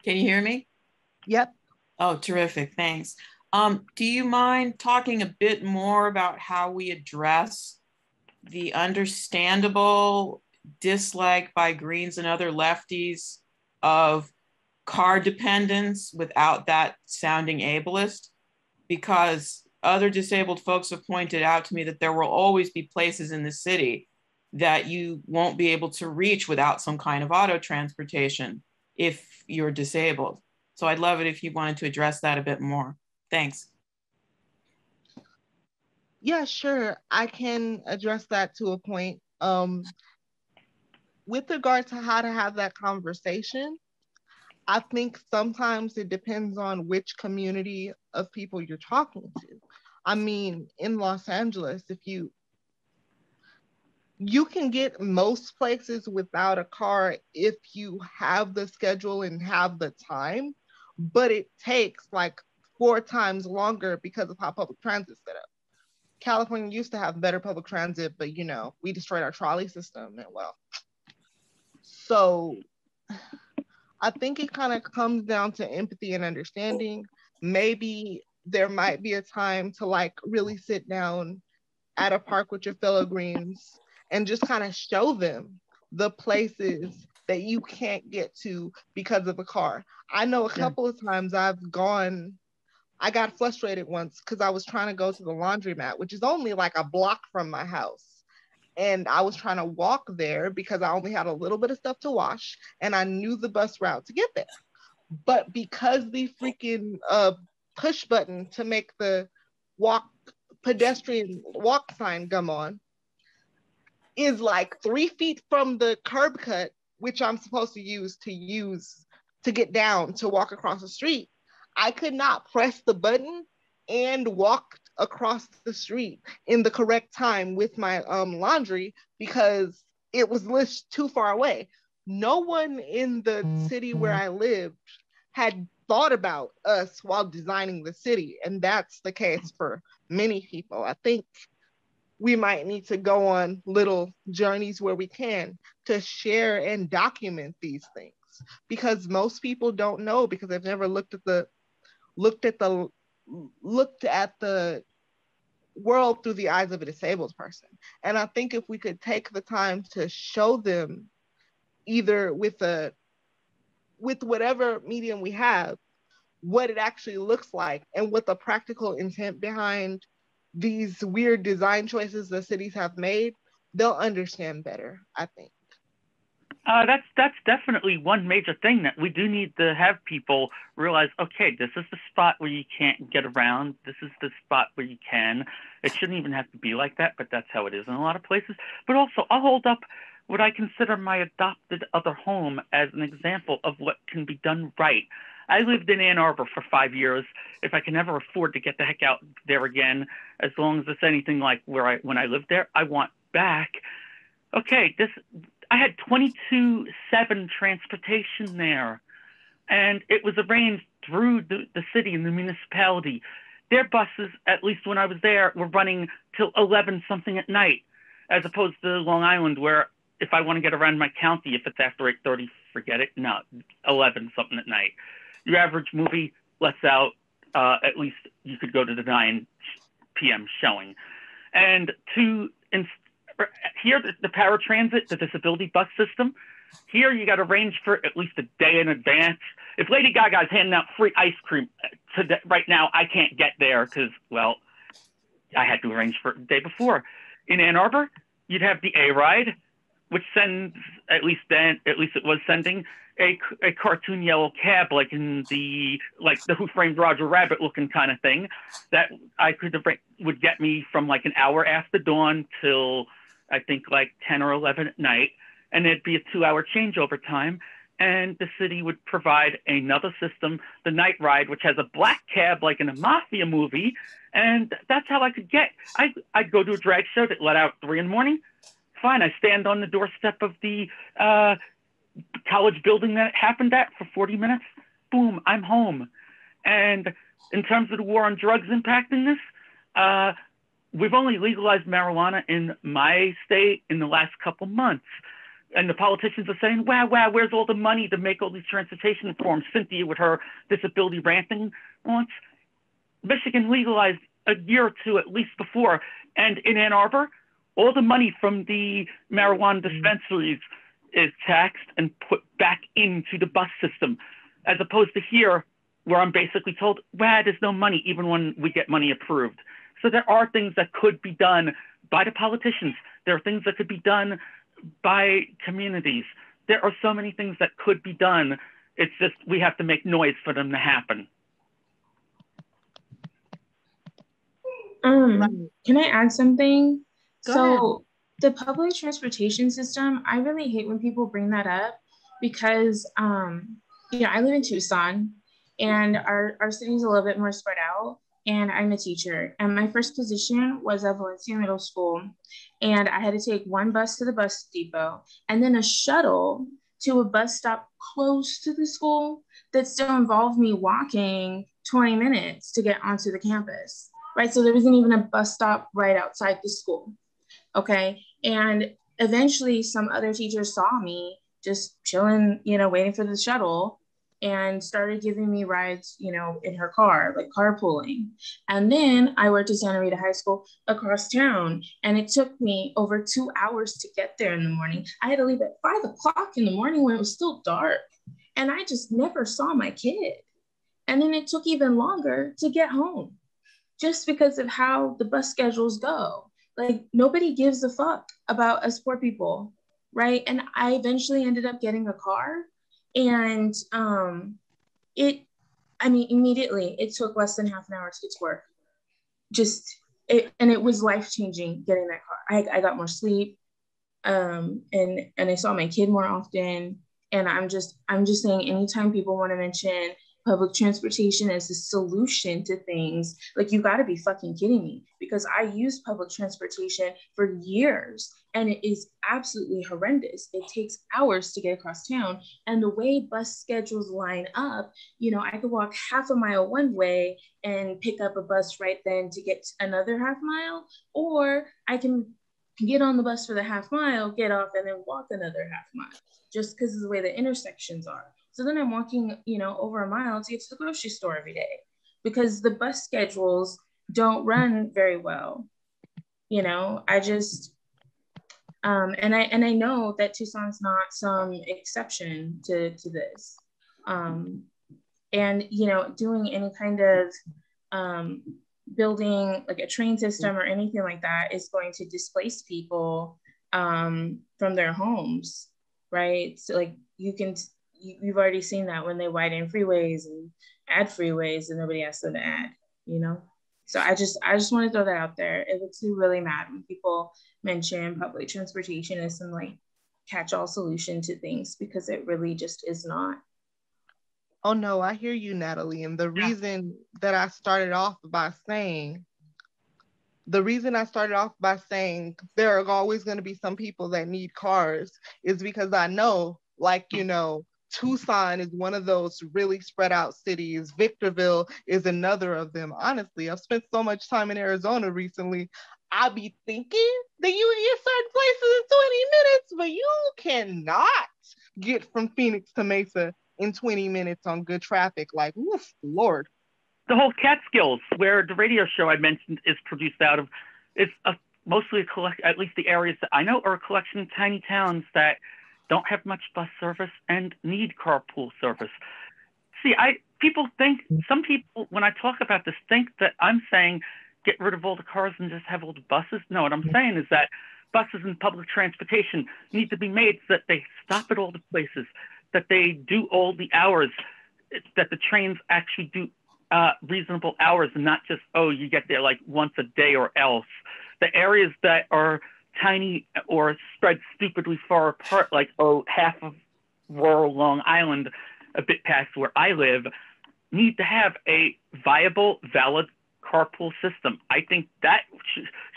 Can you hear me? Yep. Oh, terrific, thanks. Do you mind talking a bit more about how we address the understandable dislike by Greens and other lefties of car dependence without that sounding ableist? Because other disabled folks have pointed out to me that there will always be places in the city that you won't be able to reach without some kind of auto transportation if you're disabled. So I'd love it if you wanted to address that a bit more. Thanks. Yeah, sure. I can address that to a point. With regard to how to have that conversation, I think sometimes it depends on which community of people you're talking to. I mean, in Los Angeles, if you can get most places without a car if you have the schedule and have the time, but it takes like 4 times longer because of how public transit set up. California used to have better public transit, but you know, we destroyed our trolley system and well. So I think it kind of comes down to empathy and understanding. Maybe there might be a time to like really sit down at a park with your fellow Greens and just kind of show them the places that you can't get to because of a car. I know a couple of times I got frustrated once because I was trying to go to the laundromat, which is only like a block from my house. And I was trying to walk there because I only had a little bit of stuff to wash and I knew the bus route to get there. But because the freaking push button to make the pedestrian walk sign come on is like 3 feet from the curb cut, which I'm supposed to use to get down to walk across the street, I could not press the button and walk across the street in the correct time with my laundry because it was too far away. No one in the city where I lived had thought about us while designing the city, and that's the case for many people. I think we might need to go on little journeys where we can to share and document these things because most people don't know because they've never looked at the world through the eyes of a disabled person. And I think if we could take the time to show them either with whatever medium we have, what it actually looks like and what the practical intent behind these weird design choices the cities have made, they'll understand better, I think. That's definitely one major thing that we do need to have people realize. Okay, this is the spot where you can't get around. This is the spot where you can. It shouldn't even have to be like that, but that's how it is in a lot of places. But also, I'll hold up what I consider my adopted other home as an example of what can be done right. I lived in Ann Arbor for 5 years. If I can ever afford to get the heck out there again, as long as it's anything like when I lived there, I want back. Okay, I had 24/7 transportation there, and it was arranged through the city and the municipality. Their buses, at least when I was there, were running till 11 something at night, as opposed to Long Island, where if I want to get around my county, if it's after 8:30, forget it. No, 11 something at night. Your average movie lets out at least you could go to the 9 p.m. showing. And here, the paratransit, the disability bus system, here you got to arrange for at least a day in advance. If Lady Gaga's handing out free ice cream right now, I can't get there because, well, I had to arrange for it the day before. In Ann Arbor, you'd have the A-Ride, which sends, at least it was sending a cartoon yellow cab, like the Who Framed Roger Rabbit looking kind of thing, that would get me from like an hour after dawn till I think like 10 or 11 at night, and it'd be a 2-hour changeover time. And the city would provide another system, the night ride, which has a black cab like in a mafia movie, and that's how I could get. I'd go to a drag show that let out 3 a.m. Fine, I stand on the doorstep of the college building that it happened at for 40 minutes. Boom, I'm home. And in terms of the war on drugs impacting this, we've only legalized marijuana in my state in the last couple months. And the politicians are saying, wow, where's all the money to make all these transportation reforms? Cynthia with her disability ranting wants. Michigan legalized a year or two at least before. And in Ann Arbor, all the money from the marijuana dispensaries is taxed and put back into the bus system, as opposed to here, where I'm basically told, there's no money, even when we get money approved. So there are things that could be done by the politicians. There are things that could be done by communities. There are so many things that could be done. It's just we have to make noise for them to happen. Can I add something? Go ahead. The public transportation system, I really hate when people bring that up because, I live in Tucson and our city is a little bit more spread out, and I'm a teacher. And my first position was at Valencia Middle School, and I had to take one bus to the bus depot and then a shuttle to a bus stop close to the school that still involved me walking 20 minutes to get onto the campus, right? So there wasn't even a bus stop right outside the school. Okay. And eventually some other teachers saw me just chilling, waiting for the shuttle, and started giving me rides, in her car, like carpooling. And then I worked at Santa Rita High School across town, and it took me over 2 hours to get there in the morning. I had to leave at 5 o'clock in the morning when it was still dark, and I just never saw my kid. And then it took even longer to get home just because of how the bus schedules go. Like, nobody gives a fuck about us poor people, right? And I eventually ended up getting a car, and immediately it took less than half an hour to get to work. And it was life-changing getting that car. I got more sleep, and I saw my kid more often. And I'm just saying, anytime people want to mention public transportation as a solution to things, like, you got to be fucking kidding me, because I used public transportation for years and it is absolutely horrendous. It takes hours to get across town, and the way bus schedules line up, I could walk half a mile one way and pick up a bus right then to get another half mile, or I can get on the bus for the half mile, get off, and then walk another half mile, just because of the way the intersections are. So then I'm walking, over a mile to get to the grocery store every day, because the bus schedules don't run very well. I just, and I know that Tucson's not some exception to this. And, doing any kind of building like a train system or anything like that is going to displace people from their homes, right? So like you've already seen that when they widen freeways and add freeways and nobody asks them to add, you know? So I just want to throw that out there. It makes me really mad when people mention public transportation as some like catch-all solution to things, because it really just is not. Oh no, I hear you, Natalie. And the reason I started off by saying there are always going to be some people that need cars is because I know, like, you know, Tucson is one of those really spread out cities. Victorville is another of them. Honestly, I've spent so much time in Arizona recently. I be thinking that you can get certain places in 20 minutes, but you cannot get from Phoenix to Mesa in 20 minutes on good traffic. Like, oof, Lord. The whole Catskills, where the radio show I mentioned is produced out of, is mostly a collection, at least the areas that I know, are a collection of tiny towns that don't have much bus service and need carpool service. See, some people, when I talk about this, think that I'm saying get rid of all the cars and just have all the buses. No, what I'm saying is that buses and public transportation need to be made so that they stop at all the places, that they do all the hours, that the trains actually do reasonable hours and not just, oh, you get there like once a day or else. The areas that are tiny or spread stupidly far apart, like, half of rural Long Island, a bit past where I live, need to have a viable, valid carpool system. I think that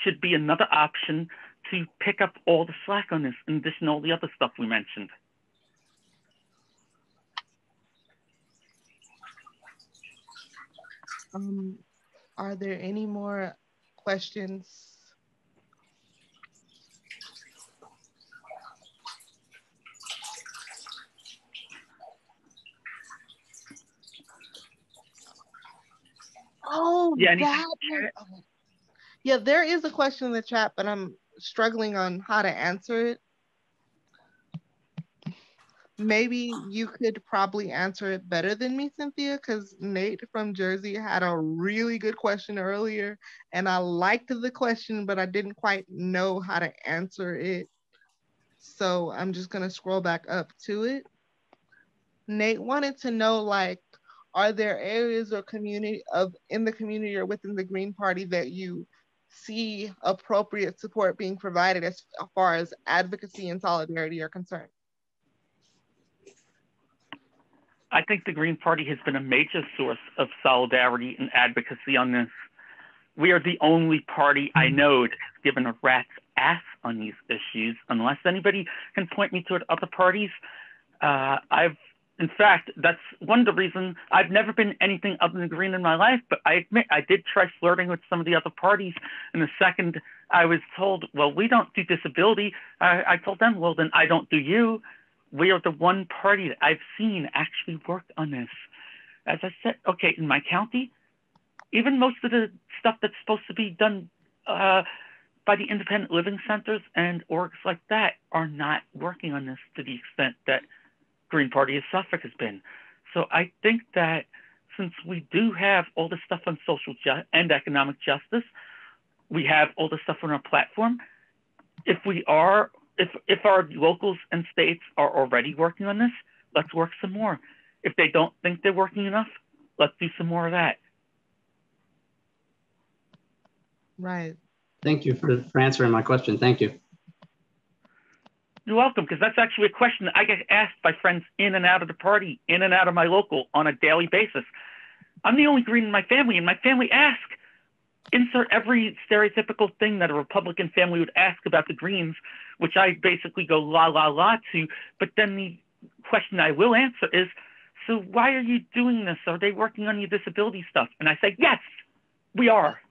should be another option to pick up all the slack on this, in addition to all the other stuff we mentioned. Are there any more questions? Oh, yeah, yeah, there is a question in the chat, but I'm struggling on how to answer it. Maybe you could probably answer it better than me, Cynthia, because Nate from Jersey had a really good question earlier, and I liked the question, but I didn't quite know how to answer it. So I'm just gonna scroll back up to it. Nate wanted to know, like, are there areas or in the community or within the Green Party that you see appropriate support being provided as far as advocacy and solidarity are concerned? I think the Green Party has been a major source of solidarity and advocacy on this. We are the only party I know that has given a rat's ass on these issues, unless anybody can point me to other parties. In fact, that's one of the reasons I've never been anything other than green in my life, but I admit I did try flirting with some of the other parties. And the second I was told, well, we don't do disability, I told them, well, then I don't do you. We are the one party that I've seen actually work on this. As I said, okay, in my county, even most of the stuff that's supposed to be done by the independent living centers and orgs like that are not working on this to the extent that Green Party of Suffolk has been. So I think that since we do have all this stuff on social and economic justice, we have all this stuff on our platform. If our locals and states are already working on this, let's work some more. If they don't think they're working enough, let's do some more of that. Right. Thank you for answering my question. Thank you. You're welcome, because that's actually a question that I get asked by friends in and out of the party, in and out of my local on a daily basis. I'm the only Green in my family, and my family insert every stereotypical thing that a Republican family would ask about the Greens, which I basically go la, la, la to. But then the question I will answer is, so why are you doing this? Are they working on your disability stuff? And I say, yes, we are.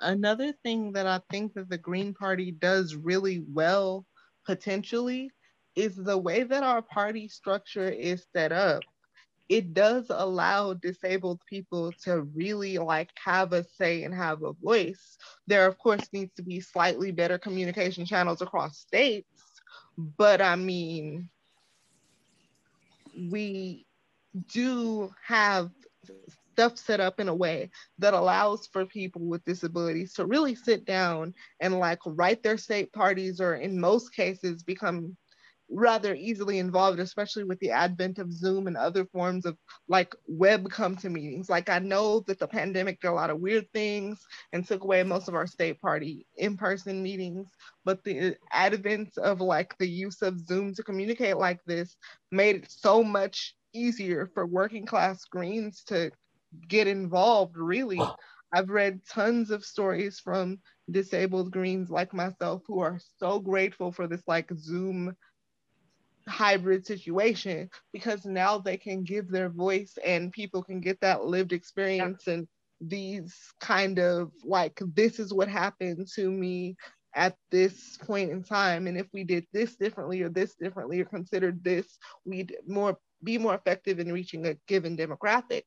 Another thing that I think that the Green Party does really well, potentially, is the way that our party structure is set up. It does allow disabled people to really have a say and have a voice. There, of course, needs to be slightly better communication channels across states, but I mean, we do have stuff set up in a way that allows for people with disabilities to really sit down and like write their state parties, or in most cases become rather easily involved, especially with the advent of Zoom and other forms of like web come to meetings. Like I know that the pandemic did a lot of weird things and took away most of our state party in-person meetings, but the advent of like the use of Zoom to communicate like this made it so much easier for working class Greens to get involved, really. I've read tons of stories from disabled Greens like myself who are so grateful for this like Zoom hybrid situation, because now they can give their voice and people can get that lived experience and these kind of like, this is what happened to me at this point in time, and if we did this differently or considered this, we'd be more effective in reaching a given demographic.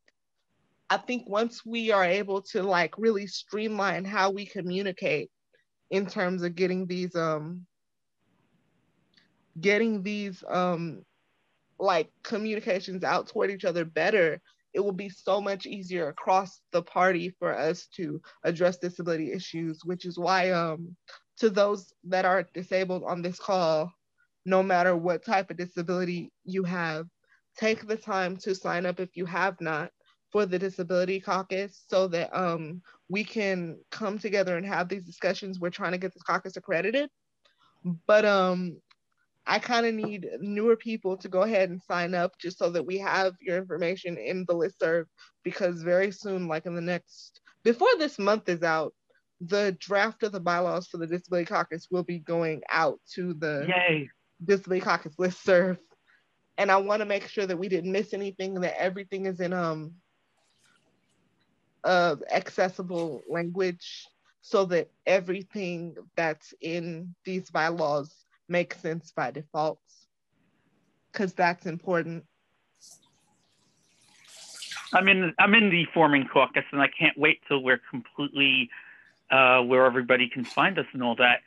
I think once we are able to like really streamline how we communicate in terms of getting these like communications out toward each other better, it will be so much easier across the party for us to address disability issues, which is why to those that are disabled on this call, no matter what type of disability you have, take the time to sign up if you have not for the Disability Caucus, so that we can come together and have these discussions. We're trying to get this caucus accredited, but I kind of need newer people to go ahead and sign up just so that we have your information in the listserv, because very soon, like in the next, before this month is out, the draft of the bylaws for the Disability Caucus will be going out to the Disability Caucus listserv. And I want to make sure that we didn't miss anything, that everything is in accessible language, so that everything that's in these bylaws makes sense by default, because that's important. I'm in the forming caucus, and I can't wait till we're completely where everybody can find us and all that.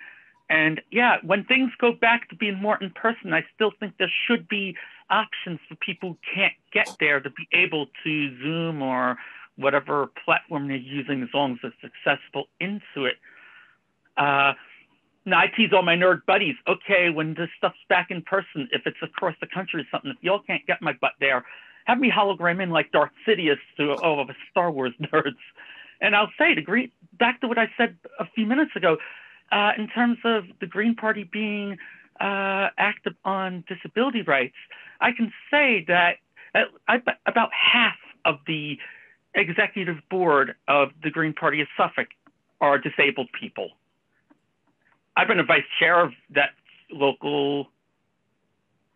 And yeah, when things go back to being more in person, I still think there should be options for people who can't get there to be able to Zoom or whatever platform they're using, as long as it's accessible into it. Now, I tease all my nerd buddies, okay, when this stuff's back in person, if it's across the country or something, if y'all can't get my butt there, have me hologram in like Darth Sidious to all of us Star Wars nerds. And I'll say, back to what I said a few minutes ago, in terms of the Green Party being active on disability rights, I can say that about half of the executive board of the Green Party of Suffolk are disabled people. I've been a vice chair of that local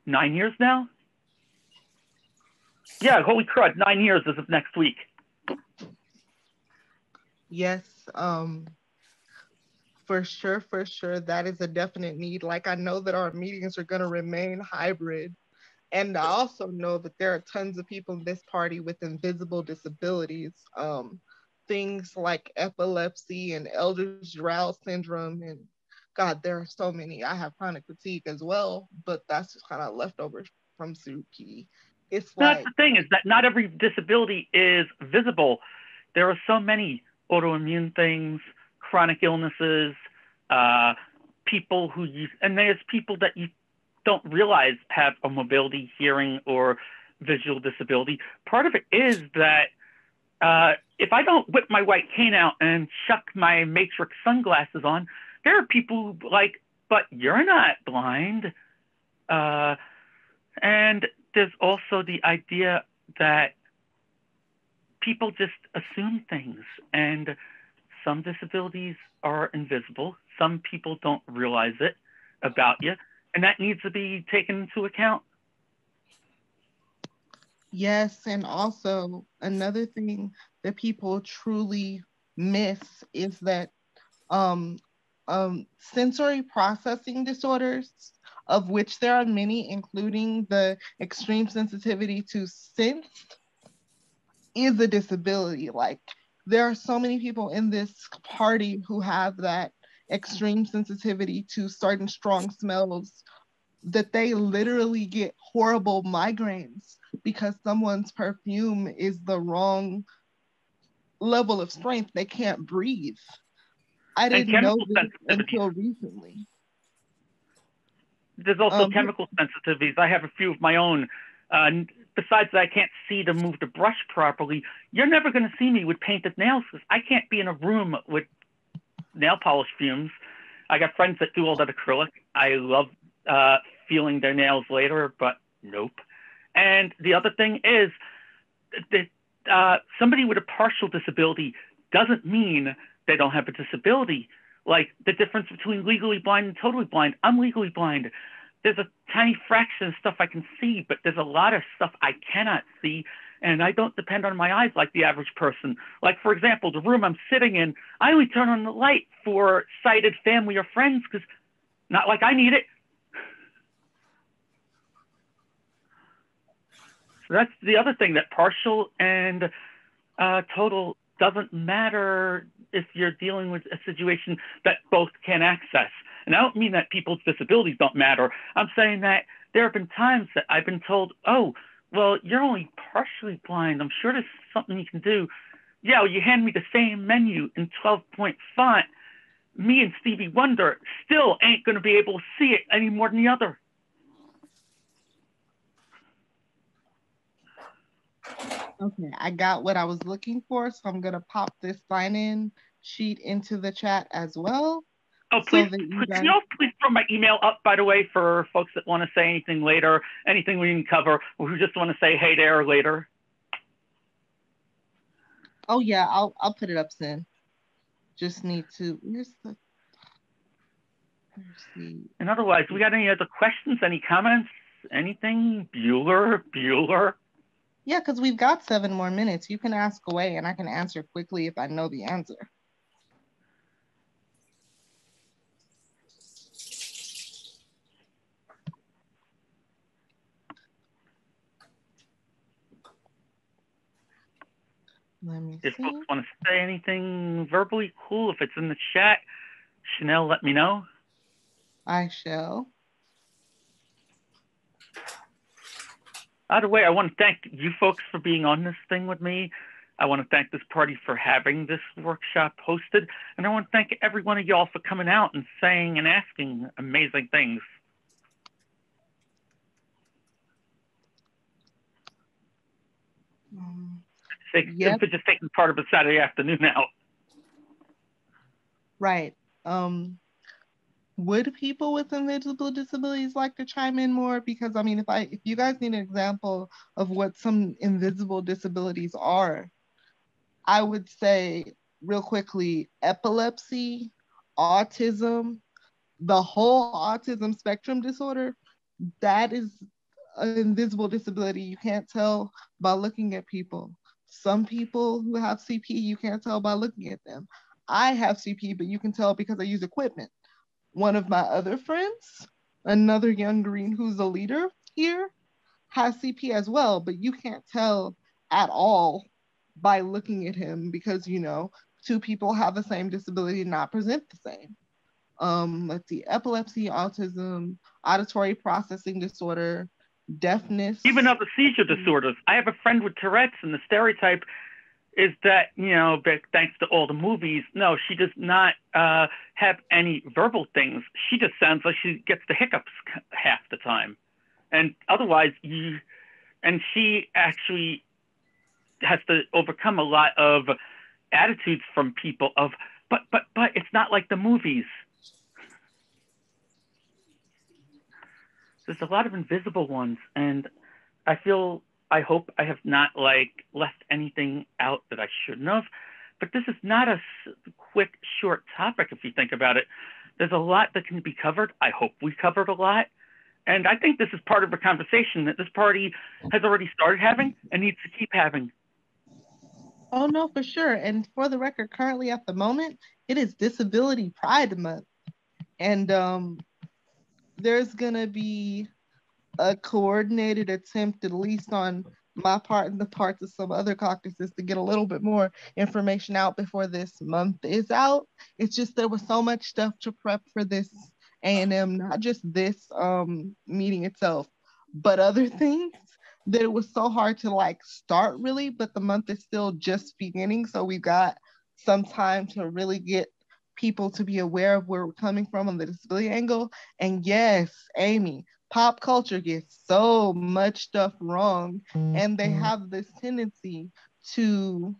9 years now. Yeah, holy crud, 9 years as of next week. Yes, for sure, that is a definite need. Like, I know that our meetings are gonna remain hybrid. And I also know that there are tons of people in this party with invisible disabilities. Things like epilepsy and Ehlers-Danlos syndrome, and God, there are so many. I have chronic fatigue as well, but that's just kind of leftovers from Suki. It's That's like, the thing, is that not every disability is visible. There are so many autoimmune things, chronic illnesses, people who use, and there's people that you don't realize have a mobility, hearing, or visual disability. Part of it is that if I don't whip my white cane out and chuck my Matrix sunglasses on, there are people who like, but you're not blind. And there's also the idea that people just assume things, and some disabilities are invisible. Some people don't realize it about you, and that needs to be taken into account. yes, and also another thing that people truly miss is that sensory processing disorders, of which there are many, including the extreme sensitivity to scent, is a disability. Like, there are so many people in this party who have that extreme sensitivity to certain strong smells that they literally get horrible migraines because someone's perfume is the wrong level of strength, they can't breathe. I And didn't know chemical this sensitivities. until recently. There's also chemical sensitivities. I have a few of my own. Besides that, I can't see to move the brush properly. You're never going to see me with painted nails because I can't be in a room with nail polish fumes. I got friends that do all that acrylic. I love feeling their nails later, but nope. And the other thing is that somebody with a partial disability doesn't mean they don't have a disability. Like the difference between legally blind and totally blind. I'm legally blind. There's a tiny fraction of stuff I can see, but there's a lot of stuff I cannot see, and I don't depend on my eyes like the average person. Like, for example, the room I'm sitting in, I only turn on the light for sighted family or friends because not like I need it. So that's the other thing, that partial and total doesn't matter if you're dealing with a situation that both can access. And I don't mean that people's disabilities don't matter. I'm saying that there have been times that I've been told, oh, well, you're only partially blind. I'm sure there's something you can do. Yeah, well, you hand me the same menu in 12-point font. Me and Stevie Wonder still ain't going to be able to see it any more than the other. Okay, I got what I was looking for, so I'm going to pop this sign-in sheet into the chat as well. Oh, please, can you all please throw my email up, by the way, for folks that want to say anything later, anything we didn't cover, or who just want to say hey there later? Oh, yeah, I'll put it up soon. Just need to, let's see. And otherwise, we got any other questions, any comments, anything? Bueller? Yeah, because we've got 7 more minutes. You can ask away and I can answer quickly if I know the answer. Let me if see. folks want to say anything verbally, cool. If it's in the chat, Shannel, let me know. I shall. By the way, I want to thank you folks for being on this thing with me. I want to thank this party for having this workshop hosted. And I want to thank every one of y'all for coming out and saying and asking amazing things. Yep. For just taking part of a Saturday afternoon out. Right. Would people with invisible disabilities like to chime in more? Because I mean, if you guys need an example of what some invisible disabilities are, I would say real quickly, epilepsy, autism, the whole autism spectrum disorder, that is an invisible disability. You can't tell by looking at people. Some people who have CP, you can't tell by looking at them. I have CP, but you can tell because I use equipment. One of my other friends, another young green who's a leader here, has CP as well, but you can't tell at all by looking at him because, you know, 2 people have the same disability and not present the same. Let's see, epilepsy, autism, auditory processing disorder, deafness. Even other seizure disorders. I have a friend with Tourette's, and the stereotype is that, you know, thanks to all the movies, no, she does not have any verbal things. She just sounds like she gets the hiccups half the time. And otherwise, she actually has to overcome a lot of attitudes from people of, but it's not like the movies. There's a lot of invisible ones, and I hope I have not left anything out that I shouldn't have, but this is not a quick, short topic if you think about it. There's a lot that can be covered. I hope we covered a lot. And I think this is part of a conversation that this party has already started having and needs to keep having. Oh, no, for sure. And for the record, currently at the moment, it is Disability Pride Month. And there's going to be a coordinated attempt, at least on my part and the parts of some other caucuses, to get a little bit more information out before this month is out. It's just there was so much stuff to prep for this A&M, not just this meeting itself, but other things that it was so hard to like start really, but the month is still just beginning. So we got some time to really get people to be aware of where we're coming from on the disability angle. And yes, Amy, pop culture gets so much stuff wrong, and they have this tendency to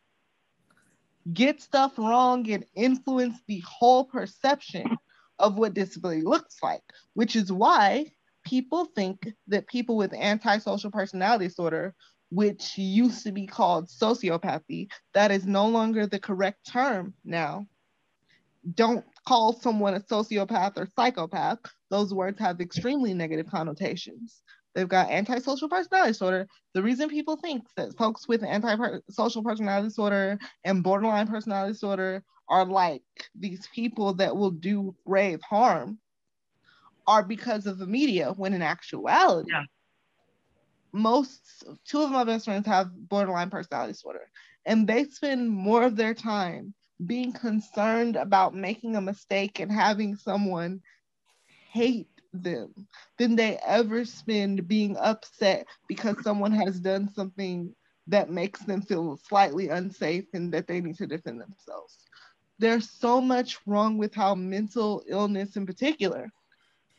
get stuff wrong and influence the whole perception of what disability looks like, which is why people think that people with antisocial personality disorder, which used to be called sociopathy, that is no longer the correct term now. Don't call someone a sociopath or psychopath. Those words have extremely negative connotations. They've got antisocial personality disorder. The reason people think that folks with antisocial personality disorder and borderline personality disorder are like these people that will do grave harm are because of the media, when in actuality, two of my best friends have borderline personality disorder, and they spend more of their time being concerned about making a mistake and having someone hate them than they ever spend being upset because someone has done something that makes them feel slightly unsafe and that they need to defend themselves. There's so much wrong with how mental illness in particular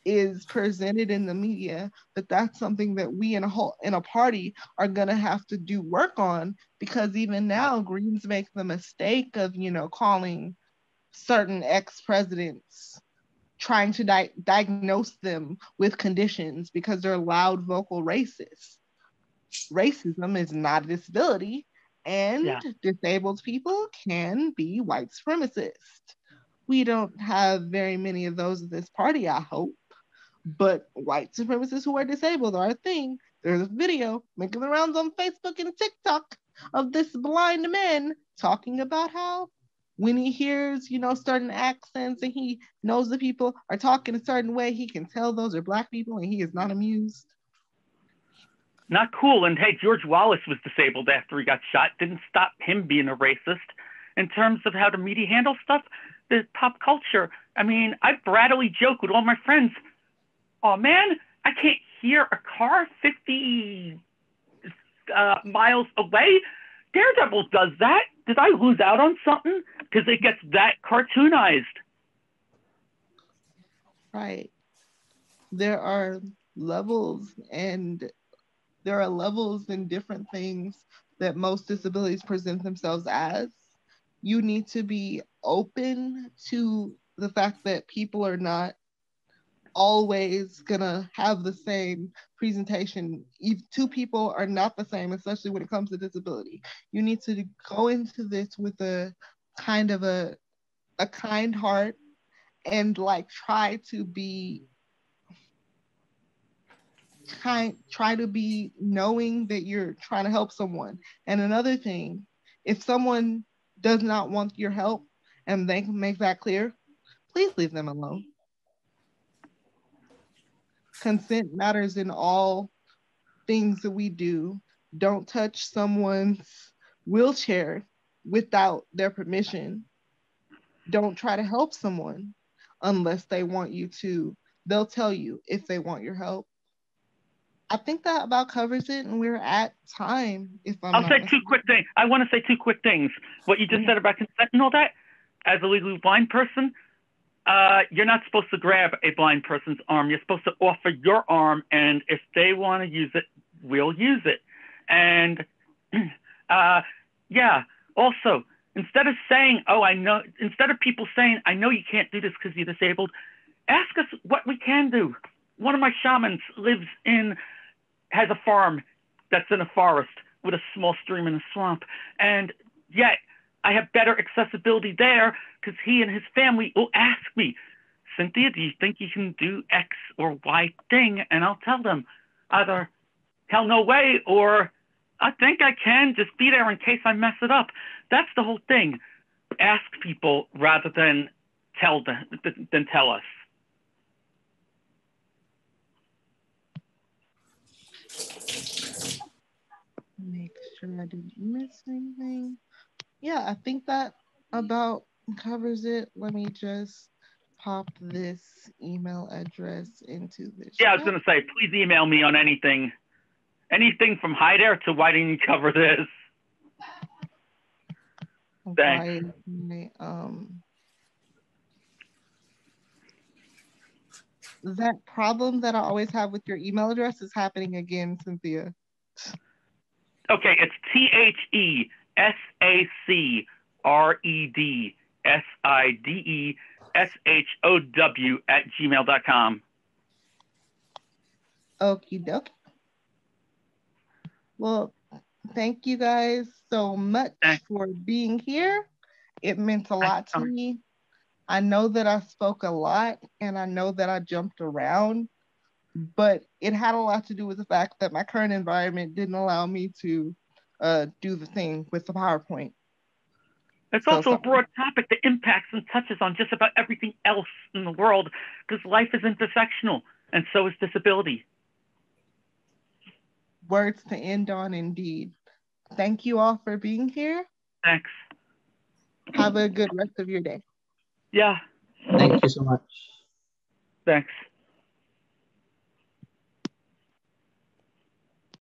is presented in the media, but that's something that we in a party are gonna have to do work on, because even now Greens make the mistake of, calling certain ex-presidents, trying to diagnose them with conditions because they're loud vocal racists. Racism is not a disability, and disabled people can be white supremacists. We don't have very many of those at this party, I hope. But white supremacists who are disabled are a thing. There's a video making the rounds on Facebook and TikTok of this blind man talking about how when he hears, certain accents and he knows the people are talking a certain way, he can tell those are Black people and he is not amused. Not cool. And hey, George Wallace was disabled after he got shot. Didn't stop him being a racist. In terms of how the media handles stuff, the pop culture, I mean, I brattily joke with all my friends, oh man, I can't hear a car 50 miles away. Daredevil does that. Did I lose out on something? Because it gets that cartoonized. Right. There are levels and different things that most disabilities present themselves as. You need to be open to the fact that people are not always gonna have the same presentation. Two people are not the same, especially when it comes to disability. You need to go into this with a kind of a kind heart and like try to be knowing that you're trying to help someone. And another thing, if someone does not want your help and they can make that clear, please leave them alone. Consent matters in all things that we do. Don't touch someone's wheelchair without their permission. Don't try to help someone unless they want you to. They'll tell you if they want your help. I think that about covers it, and we're at time. I'll say two quick things. I want to say two quick things. What you just said about consent and all that, as a legally blind person, you're not supposed to grab a blind person's arm. You're supposed to offer your arm, and if they want to use it, we'll use it. And also, instead of saying, instead of people saying, I know you can't do this because you're disabled, ask us what we can do. One of my shamans has a farm that's in a forest with a small stream and a swamp. And yet I have better accessibility there because he and his family will ask me, Cynthia, do you think you can do X or Y thing? And I'll tell them either hell no way or I think I can, just be there in case I mess it up. That's the whole thing. Ask people rather than tell us. Make sure I didn't miss anything. Yeah, I think that about covers it. Let me just pop this email address into this. Yeah, I was going to say, please email me on anything Anything from hi there to why didn't you cover this? Thanks. That problem that I always have with your email address is happening again, Cynthia. Okay, it's THESACREDSIDESHOW@gmail.com. Okie dokie. Well, thank you guys so much for being here. It meant a lot to me. I know that I spoke a lot and I know that I jumped around, but it had a lot to do with the fact that my current environment didn't allow me to do the thing with the PowerPoint. It's also a broad topic that impacts and touches on just about everything else in the world because life is intersectional and so is disability. Words to end on, indeed. Thank you all for being here. Thanks. Have a good rest of your day. Yeah. Thank you so much. Thanks.